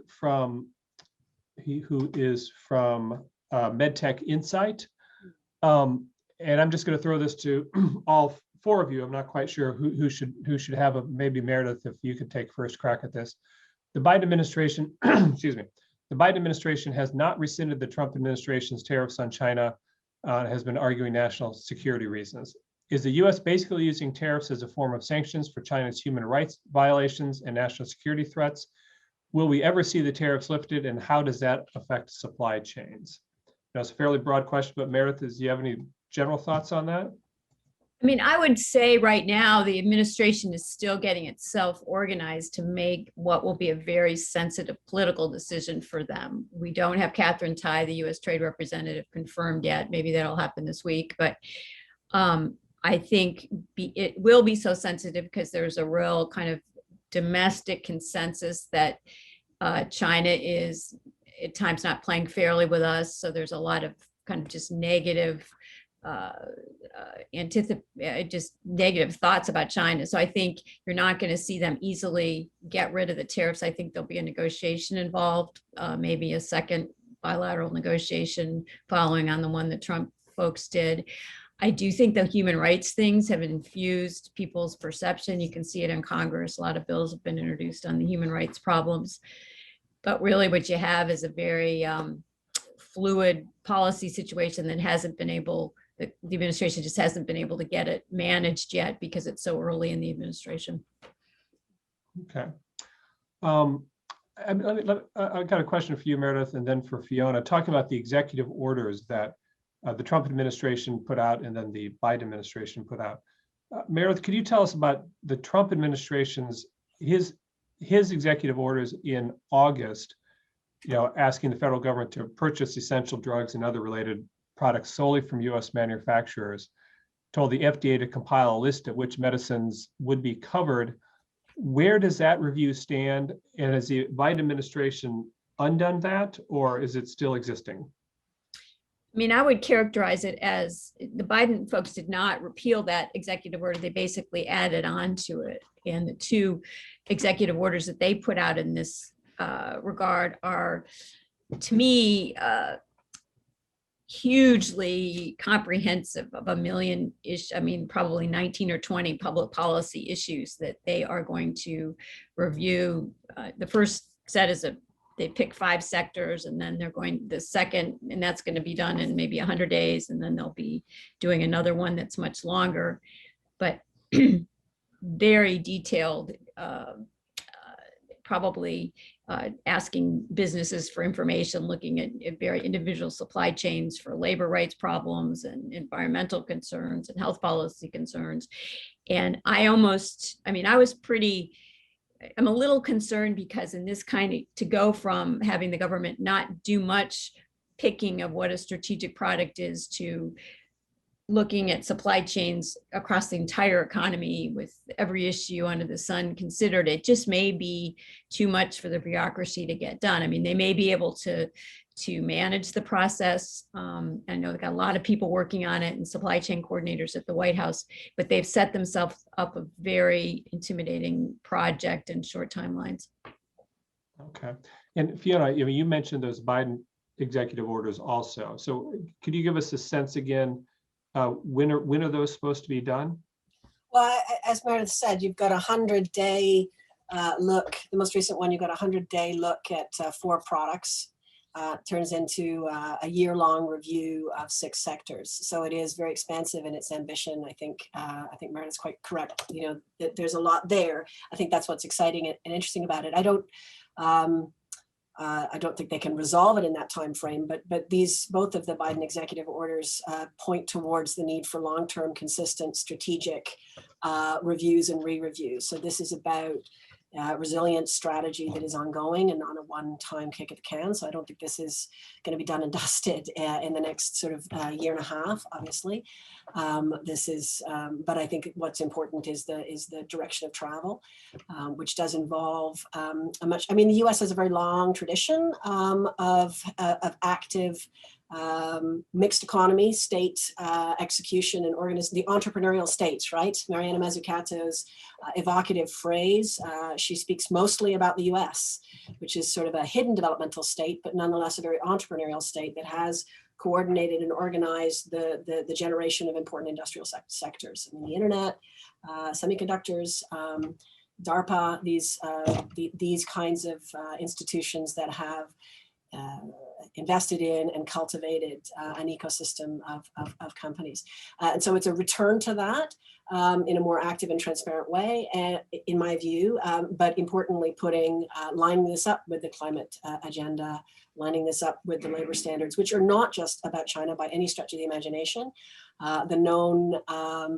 who is from MedTech Insight. And I'm just going to throw this to all four of you. I'm not quite sure who should have maybe Meredith, if you could take first crack at this. The Biden administration, excuse me, the Biden administration has not rescinded the Trump administration's tariffs on China, has been arguing national security reasons. Is the US basically using tariffs as a form of sanctions for China's human rights violations and national security threats? Will we ever see the tariffs lifted, and how does that affect supply chains? Now, it's a fairly broad question, but Meredith, do you have any general thoughts on that? I mean, I would say right now the administration is still getting itself organized to make what will be a very sensitive political decision for them. We don't have Catherine Tai, the US Trade Representative, confirmed yet. Maybe that'll happen this week, but I think it will be so sensitive because there's a real kind of domestic consensus that China is at times not playing fairly with us. So there's a lot of kind of just negative just negative thoughts about China. So I think you're not going to see them easily get rid of the tariffs. I think there'll be a negotiation involved, maybe a second bilateral negotiation following on the one that Trump folks did. I do think the human rights things have infused people's perception. You can see it in Congress. A lot of bills have been introduced on the human rights problems. But really what you have is a very fluid policy situation that hasn't been able, the administration just hasn't been able to get it managed yet because it's so early in the administration. Okay. I've got a question for you, Meredith, and then for Fiona, talking about the executive orders that the Trump administration put out and then the Biden administration put out. Meredith, could you tell us about the Trump administration's, his executive orders in August, asking the federal government to purchase essential drugs and other related products solely from US manufacturers, told the FDA to compile a list of which medicines would be covered. Where does that review stand? And has the Biden administration undone that, or is it still existing? I mean, I would characterize it as the Biden folks did not repeal that executive order. They basically added on to it. And the two executive orders that they put out in this regard are, to me, hugely comprehensive, of a million-ish, I mean, probably 19 or 20 public policy issues that they are going to review. The first set is they pick 5 sectors, and then they're going the second, and that's going to be done in maybe 100 days. And then they'll be doing another one that's much longer, but very detailed, probably asking businesses for information, looking at very individual supply chains for labor rights problems and environmental concerns and health policy concerns. And I was pretty I'm a little concerned because in this kind of, to go from having the government not do much picking of what a strategic product is to looking at supply chains across the entire economy with every issue under the sun considered, it just may be too much for the bureaucracy to get done. I mean, they may be able to manage the process. I know they've got a lot of people working on it and supply chain coordinators at the White House, but they've set themselves up a very intimidating project and short timelines. Okay. And Fiona, you mentioned those Biden executive orders also. So could you give us a sense again, when are those supposed to be done? Well, as Meredith said, you've got a 100-day look. The most recent one, you've got a 100-day look at 4 products. Turns into a year-long review of 6 sectors. So it is very expansive in its ambition. I think Meredith's quite correct. You know, there's a lot there. I think that's what's exciting and interesting about it. I don't think they can resolve it in that time frame, but both of the Biden executive orders point towards the need for long-term, consistent, strategic reviews and re-reviews. So this is about resilient strategy that is ongoing and not a one-time kick at the can. So I don't think this is going to be done and dusted in the next sort of year and a half, obviously. But I think what's important is the direction of travel, which does involve the US has a very long tradition of active mixed economy, state execution and the entrepreneurial states, right? Mariana Mazzucato's evocative phrase, she speaks mostly about the US, which is sort of a hidden developmental state, but nonetheless a very entrepreneurial state that has coordinated and organized the generation of important industrial sectors. I mean, the internet, semiconductors, DARPA, these kinds of institutions that have invested in and cultivated an ecosystem of companies. And so it's a return to that in a more active and transparent way, in my view, but importantly lining this up with the climate agenda, lining this up with the labor standards, which are not just about China by any stretch of the imagination. The known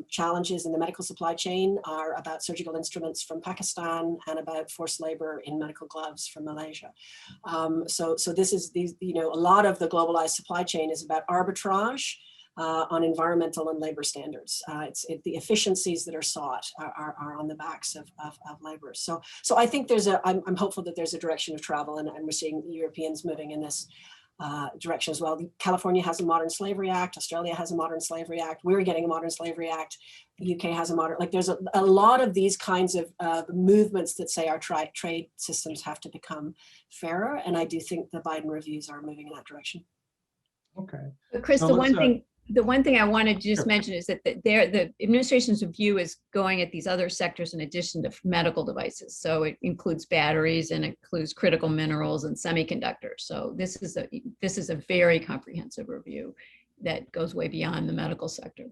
challenges in the medical supply chain are about surgical instruments from Pakistan and about forced labor in medical gloves from Malaysia. So a lot of the globalized supply chain is about arbitrage on environmental and labor standards. The efficiencies that are sought are on the backs of labor. So I think I'm hopeful that there's a direction of travel, and we're seeing Europeans moving in this direction as well. California has a Modern Slavery Act. Australia has a Modern Slavery Act. We're getting a Modern Slavery Act. The UK has a modern, there's a lot of these kinds of movements that say our trade systems have to become fairer. And I do think the Biden reviews are moving in that direction. Okay. But Chris, So the one thing I wanted to just Sure. mention is that the administration's review is going at these other sectors in addition to medical devices. So it includes batteries and it includes critical minerals and semiconductors. So this is a very comprehensive review that goes way beyond the medical sector.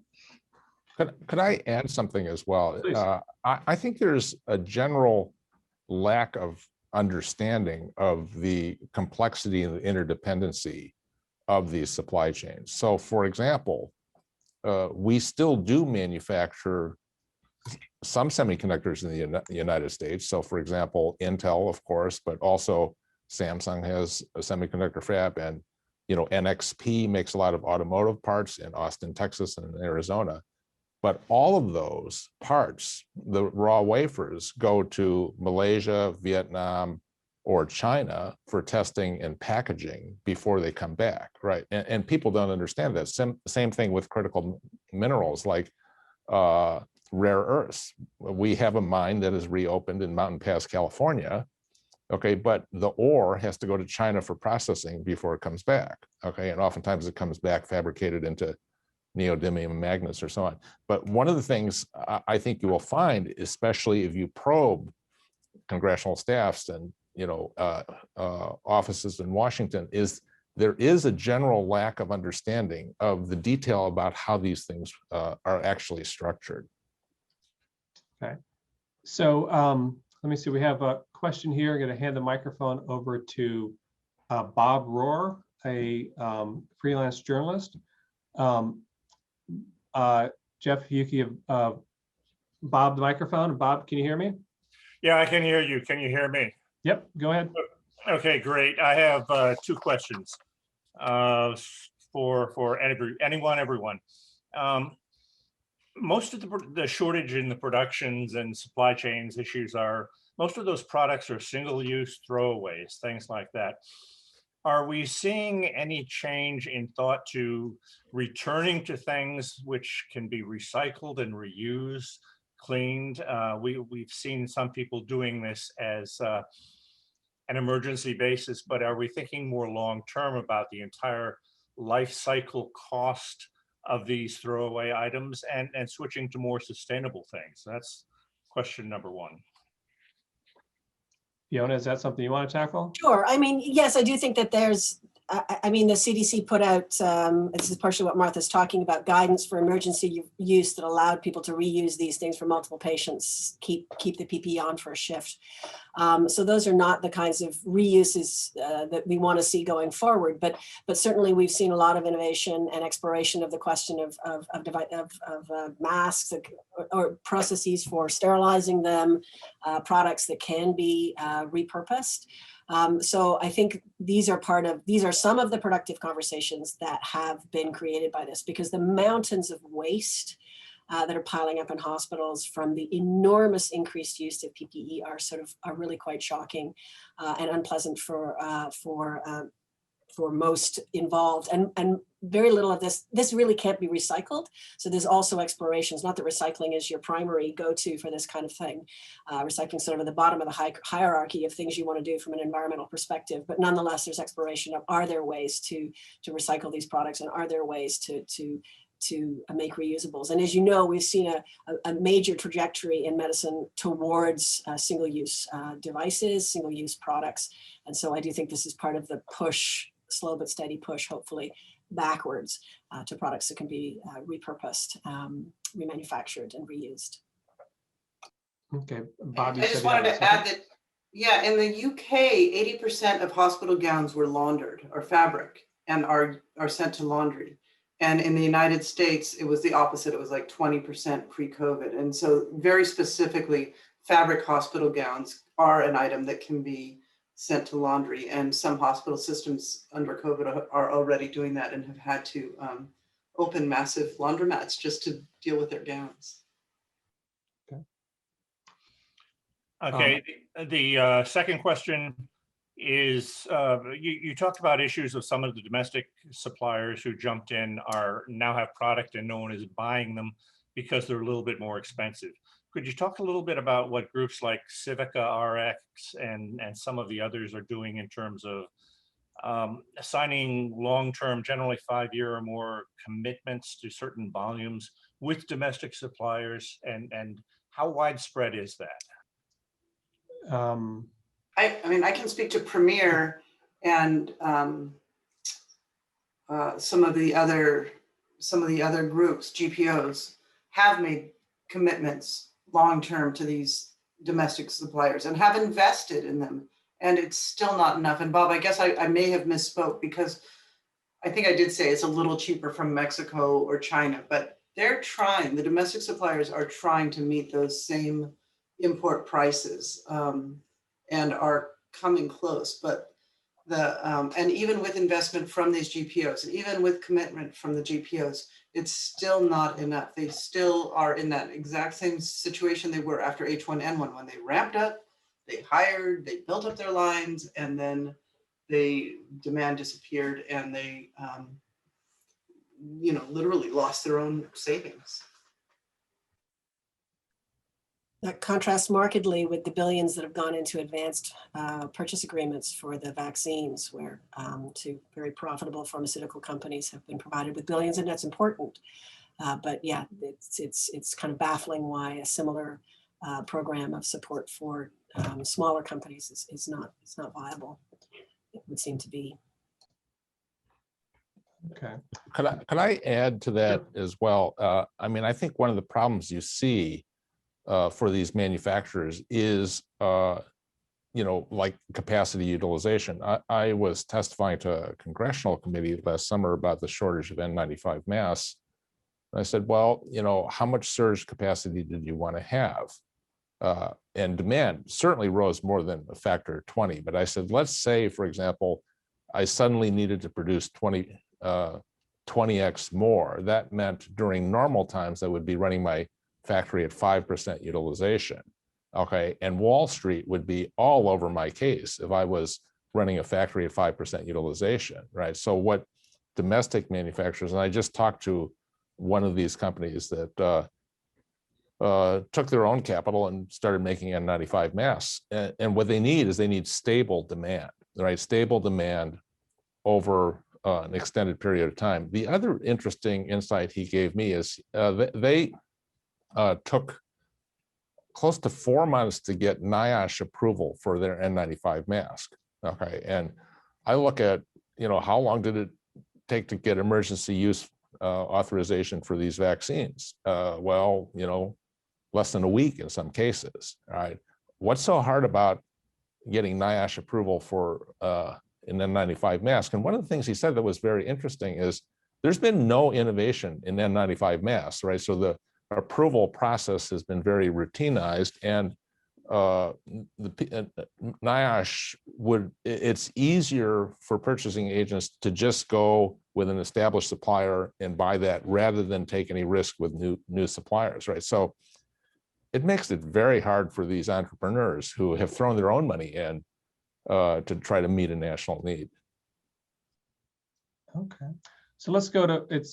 Could I add something as well? Please. I think there's a general lack of understanding of the complexity and the interdependency of these supply chains. So for example, we still do manufacture some semiconductors in the United States. So for example, Intel, of course, but also Samsung has a semiconductor fab, and NXP makes a lot of automotive parts in Austin, Texas, and in Arizona. But all of those parts, the raw wafers, go to Malaysia, Vietnam, or China for testing and packaging before they come back, right? And people don't understand that. Same thing with critical minerals like rare earths. We have a mine that is reopened in Mountain Pass, California, okay, but the ore has to go to China for processing before it comes back, okay? And oftentimes it comes back fabricated into neodymium magnets or so on. But one of the things I think you will find, especially if you probe congressional staffs and offices in Washington, is there is a general lack of understanding of the detail about how these things are actually structured. Okay. So let me see, we have a question here. I'm going to hand the microphone over to Bob Rohr, a freelance journalist. Jeff, you can give Bob the microphone. Bob, can you hear me? Yeah, I can hear you. Can you hear me? Yep, go ahead. Okay, great. I have two questions for everyone. Most of the shortage in the productions and supply chains issues are, most of those products are single-use throwaways, things like that. Are we seeing any change in thought to returning to things which can be recycled and reused, cleaned? We've seen some people doing this as an emergency basis, but are we thinking more long-term about the entire life cycle cost of these throwaway items and switching to more sustainable things? That's question number one. Fiona, is that something you want to tackle? Sure. I mean, yes, I do think that there's, I mean, the CDC put out, this is partially what Martha's talking about, guidance for emergency use that allowed people to reuse these things for multiple patients, keep the PPE on for a shift. So those are not the kinds of reuses that we want to see going forward, but certainly we've seen a lot of innovation and exploration of the question of masks or processes for sterilizing them, products that can be repurposed. So I think these are some of the productive conversations that have been created by this, because the mountains of waste that are piling up in hospitals from the enormous increased use of PPE are really quite shocking and unpleasant for most involved, and very little of this really can't be recycled. So there's also explorations, not that recycling is your primary go-to for this kind of thing. Recycling sort of at the bottom of the hierarchy of things you want to do from an environmental perspective, but nonetheless, there's exploration of, are there ways to recycle these products, and are there ways to make reusables? And as you know, we've seen a major trajectory in medicine towards single-use devices, single-use products. And so I do think this is part of the push, slow but steady push, hopefully, backwards to products that can be repurposed, remanufactured, and reused. Okay, Bob, you I said just you had wanted a to add second? that, yeah, in the UK, 80% of hospital gowns were laundered or fabric and are sent to laundry. And in the United States, it was the opposite. It was like 20% pre-COVID. And so very specifically, fabric hospital gowns are an item that can be sent to laundry. And some hospital systems under COVID are already doing that and have had to open massive laundromats just to deal with their gowns. Okay, the second question is, you talked about issues of some of the domestic suppliers who jumped in now have product and no one is buying them because they're a little bit more expensive. Could you talk a little bit about what groups like Civica RX and some of the others are doing in terms of assigning long-term, generally 5-year or more commitments to certain volumes with domestic suppliers, and how widespread is that? I mean, I can speak to Premier and some of the other groups, GPOs, have made commitments long-term to these domestic suppliers and have invested in them, and it's still not enough. And Bob, I guess I may have misspoke, because I think I did say it's a little cheaper from Mexico or China, but they're trying, the domestic suppliers are trying to meet those same import prices and are coming close. But and even with investment from these GPOs, and even with commitment from the GPOs, it's still not enough. They still are in that exact same situation they were after H1N1, when they ramped up, they hired, they built up their lines, and then demand disappeared, and they literally lost their own savings. That contrasts markedly with the billions that have gone into advanced purchase agreements for the vaccines, where two very profitable pharmaceutical companies have been provided with billions, and that's important. But yeah, it's kind of baffling why a similar program of support for smaller companies is not viable. It would seem to be. Okay. Could I add to that as well? I mean, I think one of the problems you see for these manufacturers is, like capacity utilization. I was testifying to a congressional committee last summer about the shortage of N95 masks. And I said, well, how much surge capacity did you want to have? and demand certainly rose more than a factor of 20. But I said, let's say, for example, I suddenly needed to produce 20x more. That meant during normal times, I would be running my factory at 5% utilization. Okay, and Wall Street would be all over my case if I was running a factory at 5% utilization, right? So what domestic manufacturers, and I just talked to one of these companies that took their own capital and started making N95 masks. And what they need is they need stable demand, right? Stable demand over an extended period of time. The other interesting insight he gave me is they took close to 4 months to get NIOSH approval for their N95 mask. Okay, and I look at, how long did it take to get emergency use authorization for these vaccines? Well, less than a week in some cases. All right, what's so hard about getting NIOSH approval for an N95 mask? And one of the things he said that was very interesting is there's been no innovation in N95 masks, right? So the approval process has been very routinized, and NIOSH it's easier for purchasing agents to just go with an established supplier and buy that rather than take any risk with new suppliers, right? So it makes it very hard for these entrepreneurs who have thrown their own money in to try to meet a national need. Okay, so let's go to it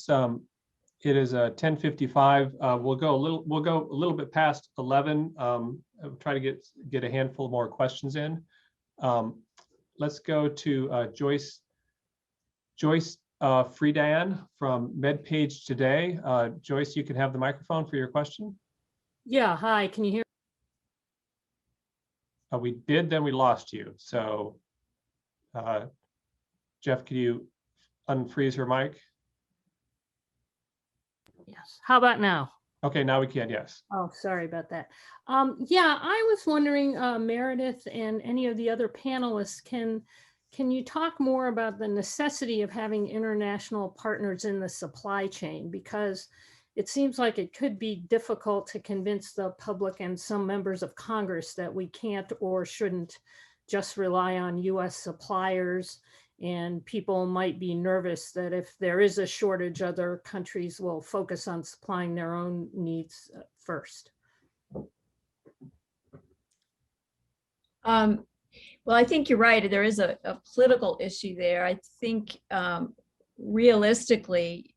is 10:55. We'll go a little bit past 11. I'll try to get a handful more questions in. Let's go to Joyce Friedan from MedPage Today. Joyce, you can have the microphone for your question. Yeah, hi, can you hear? We did, then we lost you. So Jeff, can you unfreeze her mic? Yes, how about now? Okay, now we can, yes. Oh, sorry about that. Yeah, I was wondering, Meredith and any of the other panelists, can you talk more about the necessity of having international partners in the supply chain? Because it seems like it could be difficult to convince the public and some members of Congress that we can't or shouldn't just rely on US suppliers, and people might be nervous that if there is a shortage, other countries will focus on supplying their own needs first. Well, I think you're right. There is a political issue there. I think realistically,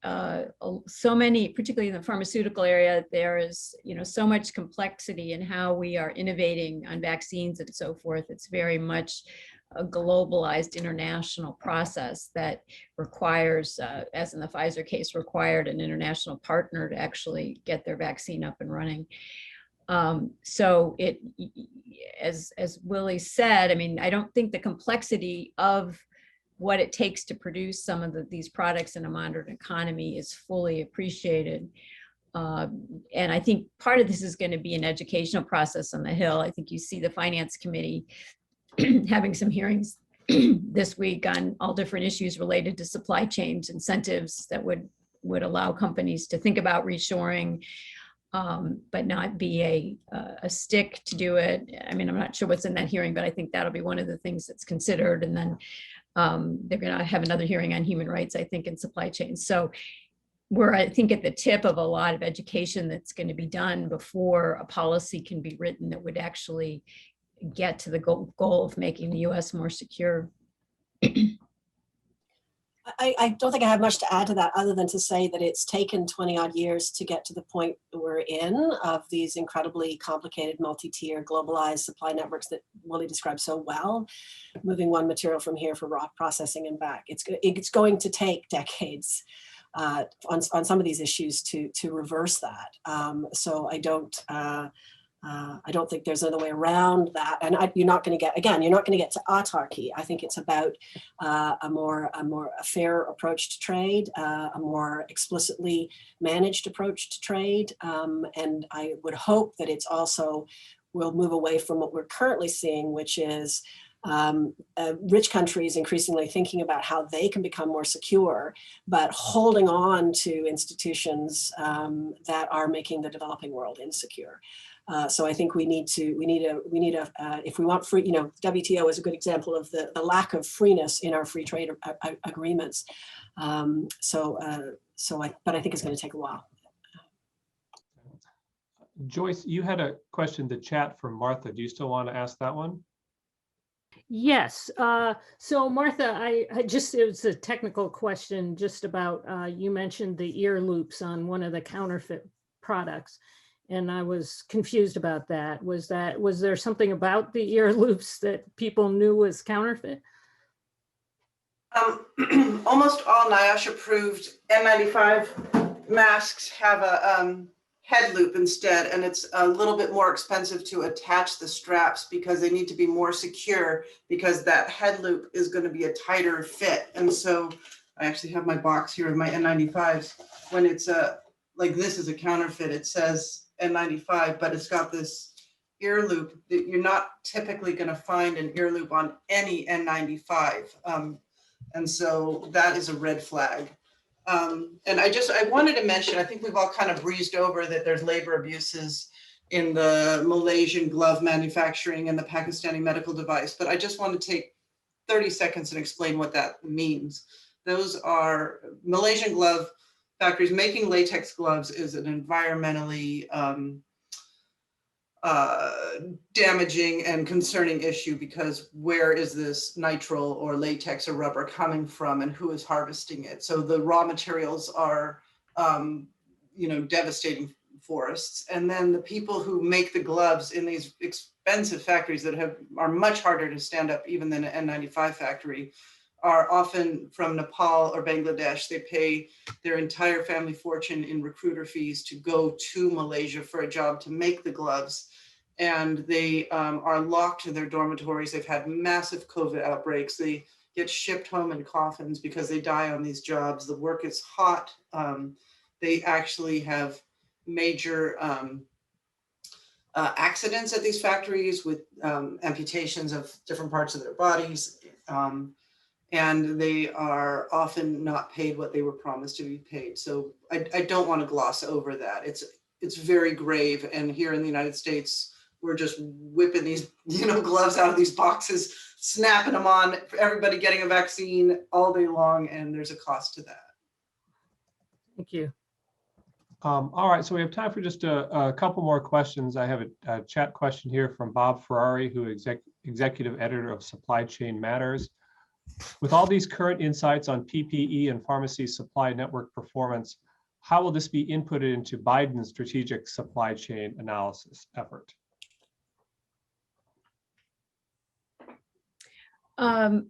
so many, particularly in the pharmaceutical area, there is, so much complexity in how we are innovating on vaccines and so forth. It's very much a globalized international process that requires, as in the Pfizer case, required an international partner to actually get their vaccine up and running. So as Willie said, I mean, I don't think the complexity of what it takes to produce some of these products in a modern economy is fully appreciated. And I think part of this is going to be an educational process on the Hill. I think you see the Finance Committee having some hearings this week on all different issues related to supply chains, incentives that would allow companies to think about reshoring, but not be a stick to do it. I mean, I'm not sure what's in that hearing, but I think that'll be one of the things that's considered. And then they're going to have another hearing on human rights, I think, in supply chains. So we're, I think, at the tip of a lot of education that's going to be done before a policy can be written that would actually get to the goal of making the U.S. more secure. I don't think I have much to add to that other than to say that it's taken 20 odd years to get to the point we're in of these incredibly complicated multi-tier globalized supply networks that Willie described so well, moving one material from here for raw processing and back. It's going to take decades on some of these issues to reverse that. So I don't think there's another way around that. And you're not going to get, again, you're not going to get to autarky. I think it's about a more fair approach to trade, a more explicitly managed approach to trade. And I would hope that it's also will move away from what we're currently seeing, which is rich countries increasingly thinking about how they can become more secure, but holding on to institutions that are making the developing world insecure. So I think we need if we want free, WTO is a good example of the lack of freeness in our free trade agreements. But I think it's going to take a while. Joyce, you had a question to chat from Martha. Do you still want to ask that one? Yes. So Martha, it was a technical question just about, you mentioned the ear loops on one of the counterfeit products. And I was confused about that. Was there something about the ear loops that people knew was counterfeit? Almost all NIOSH approved N95 masks have a head loop instead, and it's a little bit more expensive to attach the straps because they need to be more secure, because that head loop is going to be a tighter fit. And so I actually have my box here of my N95s. When it's like this is a counterfeit, it says N95, but it's got this ear loop that you're not typically going to find an ear loop on any N95. And so that is a red flag. And I wanted to mention, I think we've all kind of breezed over that there's labor abuses in the Malaysian glove manufacturing and the Pakistani medical device, but I just want to take 30 seconds and explain what that means. Those are Malaysian glove factories. Making latex gloves is an environmentally damaging and concerning issue, because where is this nitrile or latex or rubber coming from, and who is harvesting it? So the raw materials are, devastating forests. And then the people who make the gloves in these expensive factories that are much harder to stand up even than an N95 factory are often from Nepal or Bangladesh. They pay their entire family fortune in recruiter fees to go to Malaysia for a job to make the gloves. And they are locked in their dormitories. They've had massive COVID outbreaks. They get shipped home in coffins because they die on these jobs. The work is hot. They actually have major accidents at these factories with amputations of different parts of their bodies. And they are often not paid what they were promised to be paid. So I don't want to gloss over that. It's very grave. And here in the United States, we're just whipping these, gloves out of these boxes, snapping them on, everybody getting a vaccine all day long, and there's a cost to that. Thank you. All right, so we have time for just a couple more questions. I have a chat question here from Bob Ferrari, who is executive editor of Supply Chain Matters. With all these current insights on PPE and pharmacy supply network performance, how will this be inputted into Biden's strategic supply chain analysis effort? I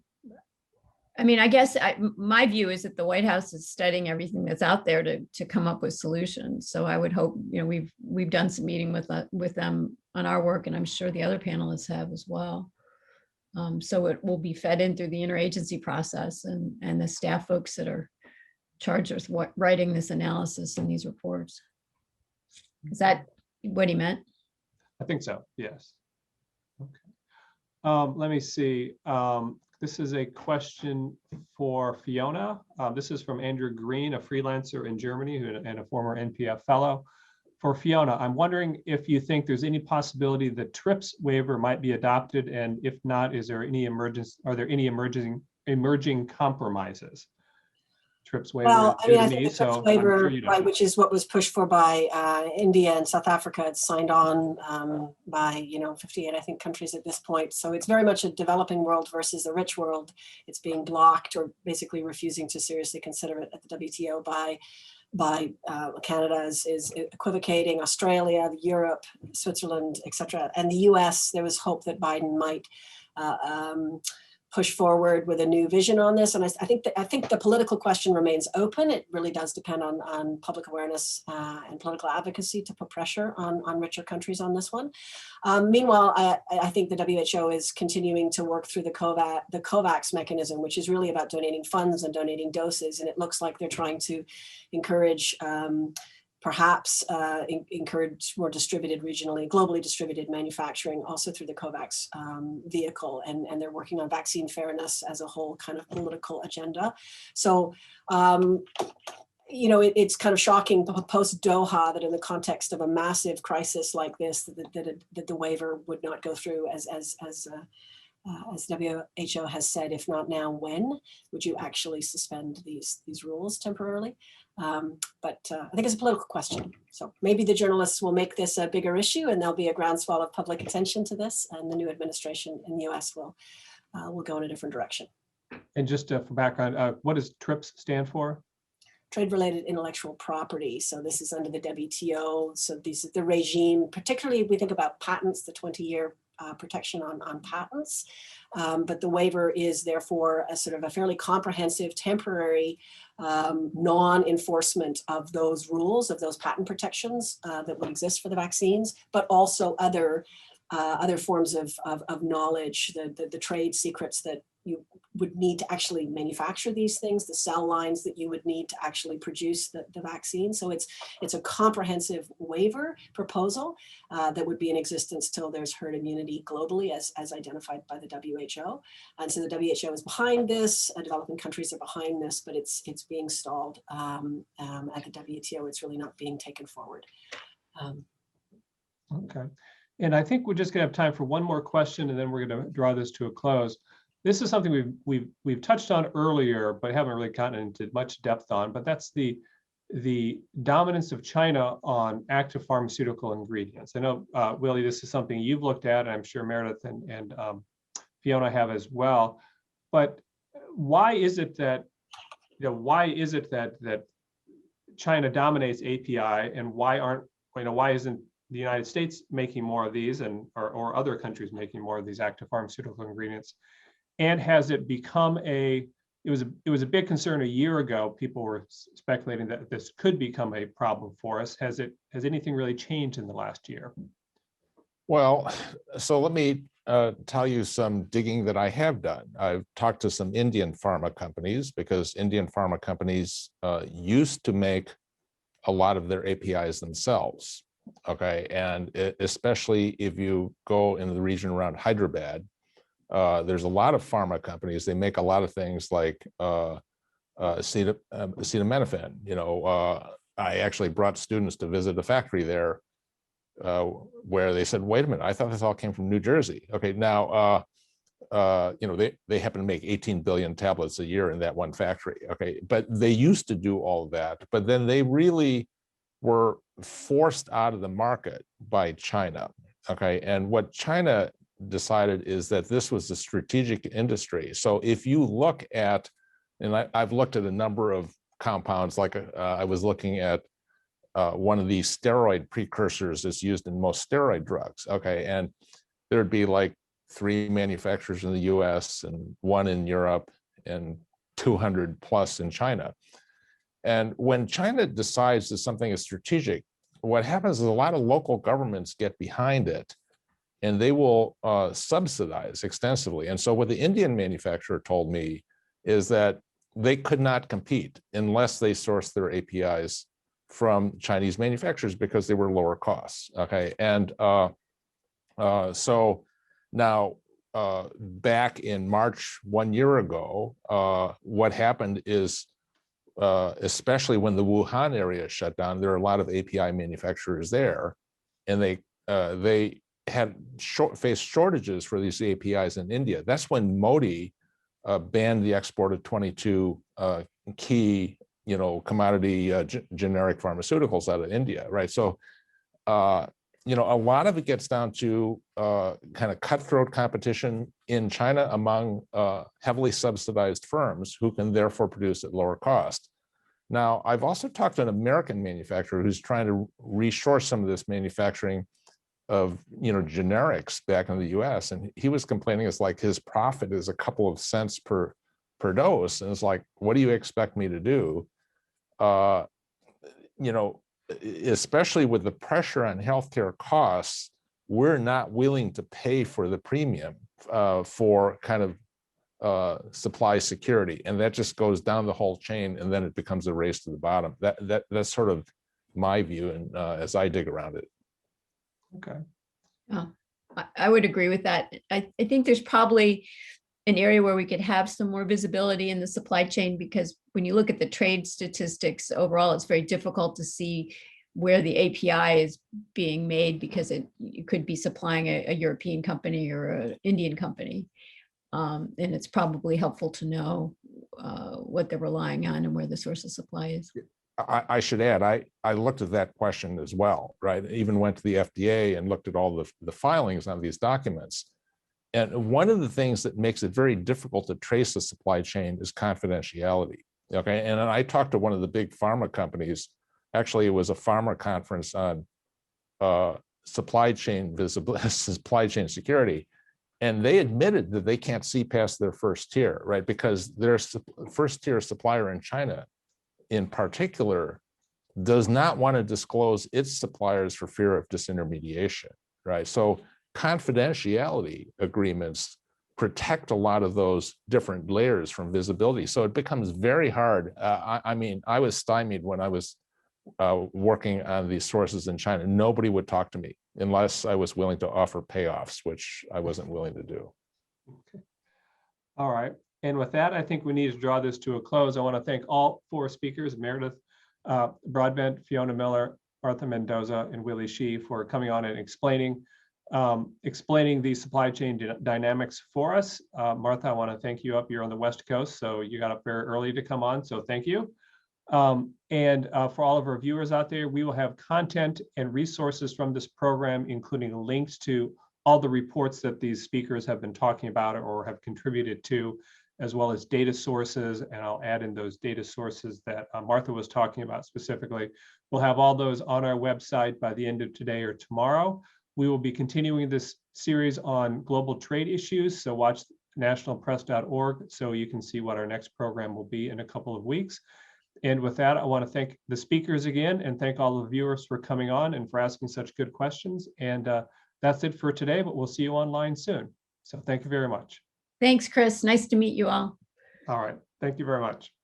guess my view is that the White House is studying everything that's out there to come up with solutions. So I would hope, we've done some meeting with them on our work, and I'm sure the other panelists have as well. So it will be fed in through the interagency process and the staff folks that are charged with writing this analysis and these reports. Is that what he meant? I think so, yes. Okay. Let me see. This is a question for Fiona. This is from Andrew Green, a freelancer in Germany and a former NPF fellow. For Fiona, I'm wondering if you think there's any possibility the TRIPS waiver might be adopted, and if not, are there any emerging compromises? TRIPS waiver. Well, I think the TRIPS so waiver, sure which is what was pushed for by India and South Africa, it's signed on by 58, I think, countries at this point. So it's very much a developing world versus a rich world. It's being blocked or basically refusing to seriously consider it at the WTO by Canada is equivocating, Australia, Europe, Switzerland, etc. And the US, there was hope that Biden might push forward with a new vision on this. And I think the political question remains open. It really does depend on public awareness and political advocacy to put pressure on richer countries on this one. Meanwhile, I think the WHO is continuing to work through the COVAX mechanism, which is really about donating funds and donating doses. And it looks like they're trying to encourage perhaps encourage more distributed regionally, globally distributed manufacturing also through the COVAX vehicle. And they're working on vaccine fairness as a whole kind of political agenda. So you know, it's kind of shocking post Doha that in the context of a massive crisis like this, that the waiver would not go through. As WHO has said, if not now, when would you actually suspend these rules temporarily? But I think it's a political question. So maybe the journalists will make this a bigger issue, and there'll be a groundswell of public attention to this, and the new administration in the US will go in a different direction. And just for background, what does TRIPS stand for? Trade-related intellectual property. So this is under the WTO. So this is the regime, particularly if we think about patents, the 20-year protection on patents. But the waiver is therefore a sort of a fairly comprehensive temporary non-enforcement of those rules, of those patent protections that would exist for the vaccines, but also other forms of knowledge, the trade secrets that you would need to actually manufacture these things, the cell lines that you would need to actually produce the vaccine. So it's a comprehensive waiver proposal that would be in existence till there's herd immunity globally as identified by the WHO. And so the WHO is behind this, developing countries are behind this, but it's being stalled at the WTO. It's really not being taken forward. Okay. And I think we're just gonna have time for one more question, and then we're gonna draw this to a close. This is something we've touched on earlier, but haven't really gotten into much depth on, but that's the dominance of China on active pharmaceutical ingredients. I know, Willie, this is something you've looked at, and I'm sure Meredith and Fiona have as well. But why is it that, that China dominates API, and why isn't the United States making more of these, or other countries making more of these active pharmaceutical ingredients? And has it become it was a big concern a year ago. People were speculating that this could become a problem for us. Has anything really changed in the last year? Well, so let me tell you some digging that I have done. I've talked to some Indian pharma companies, because Indian pharma companies used to make a lot of their APIs themselves. Okay, and especially if you go in the region around Hyderabad, there's a lot of pharma companies. They make a lot of things like acetaminophen. You know, I actually brought students to visit a factory there where they said, wait a minute, I thought this all came from New Jersey. Okay, now, you know, they happen to make 18 billion tablets a year in that one factory. Okay, but they used to do all of that, but then they really were forced out of the market by China. Okay, and what China decided is that this was a strategic industry. So if you look at, and I've looked at a number of compounds, like I was looking at one of these steroid precursors that's used in most steroid drugs. Okay, and there'd be like 3 manufacturers in the US and 1 in Europe and 200 plus in China. And when China decides that something is strategic, what happens is a lot of local governments get behind it, and they will subsidize extensively. And so what the Indian manufacturer told me is that they could not compete unless they sourced their APIs from Chinese manufacturers, because they were lower costs. Okay, and so now back in March 1 year ago, what happened is, especially when the Wuhan area shut down, there are a lot of API manufacturers there, and they had faced shortages for these APIs in India. That's when Modi banned the export of 22 key, you know, commodity generic pharmaceuticals out of India, right? So, you know, a lot of it gets down to kind of cutthroat competition in China among heavily subsidized firms who can therefore produce at lower cost. Now, I've also talked to an American manufacturer who's trying to reshore some of this manufacturing of, you know, generics back in the US, and he was complaining it's like his profit is a couple of cents per dose, and it's like, what do you expect me to do? You know, especially with the pressure on healthcare costs, we're not willing to pay for the premium for kind of supply security, and that just goes down the whole chain, and then it becomes a race to the bottom. That's sort of my view, and as I dig around it. Okay. I would agree with that. I think there's probably an area where we could have some more visibility in the supply chain, because when you look at the trade statistics overall, it's very difficult to see where the API is being made, because you could be supplying a European company or an Indian company. And it's probably helpful to know what they're relying on and where the source of supply is. I should add, I looked at that question as well, right? Even went to the FDA and looked at all the filings on these documents. And one of the things that makes it very difficult to trace the supply chain is confidentiality. Okay, and I talked to one of the big pharma companies. Actually, it was a pharma conference on supply chain visibility, supply chain security. And they admitted that they can't see past their first tier, right? Because their first tier supplier in China in particular does not want to disclose its suppliers for fear of disintermediation, right? So confidentiality agreements protect a lot of those different layers from visibility. So it becomes very hard. I mean, I was stymied when I was working on these sources in China. Nobody would talk to me unless I was willing to offer payoffs, which I wasn't willing to do. Okay. All right. And with that, I think we need to draw this to a close. I want to thank all 4 speakers, Meredith Broadbent, Fiona Miller, Martha Mendoza, and Willie Shih, for coming on and explaining the supply chain dynamics for us. Martha, I want to thank you. You're on the West Coast, so you got up very early to come on, so thank you. And for all of our viewers out there, we will have content and resources from this program, including links to all the reports that these speakers have been talking about or have contributed to, as well as data sources. And I'll add in those data sources that Martha was talking about specifically. We'll have all those on our website by the end of today or tomorrow. We will be continuing this series on global trade issues, so watch nationalpress.org so you can see what our next program will be in a couple of weeks. And with that, I want to thank the speakers again and thank all the viewers for coming on and for asking such good questions. And that's it for today, but we'll see you online soon. So thank you very much. Thanks, Chris. Nice to meet you all. All right. Thank you very much.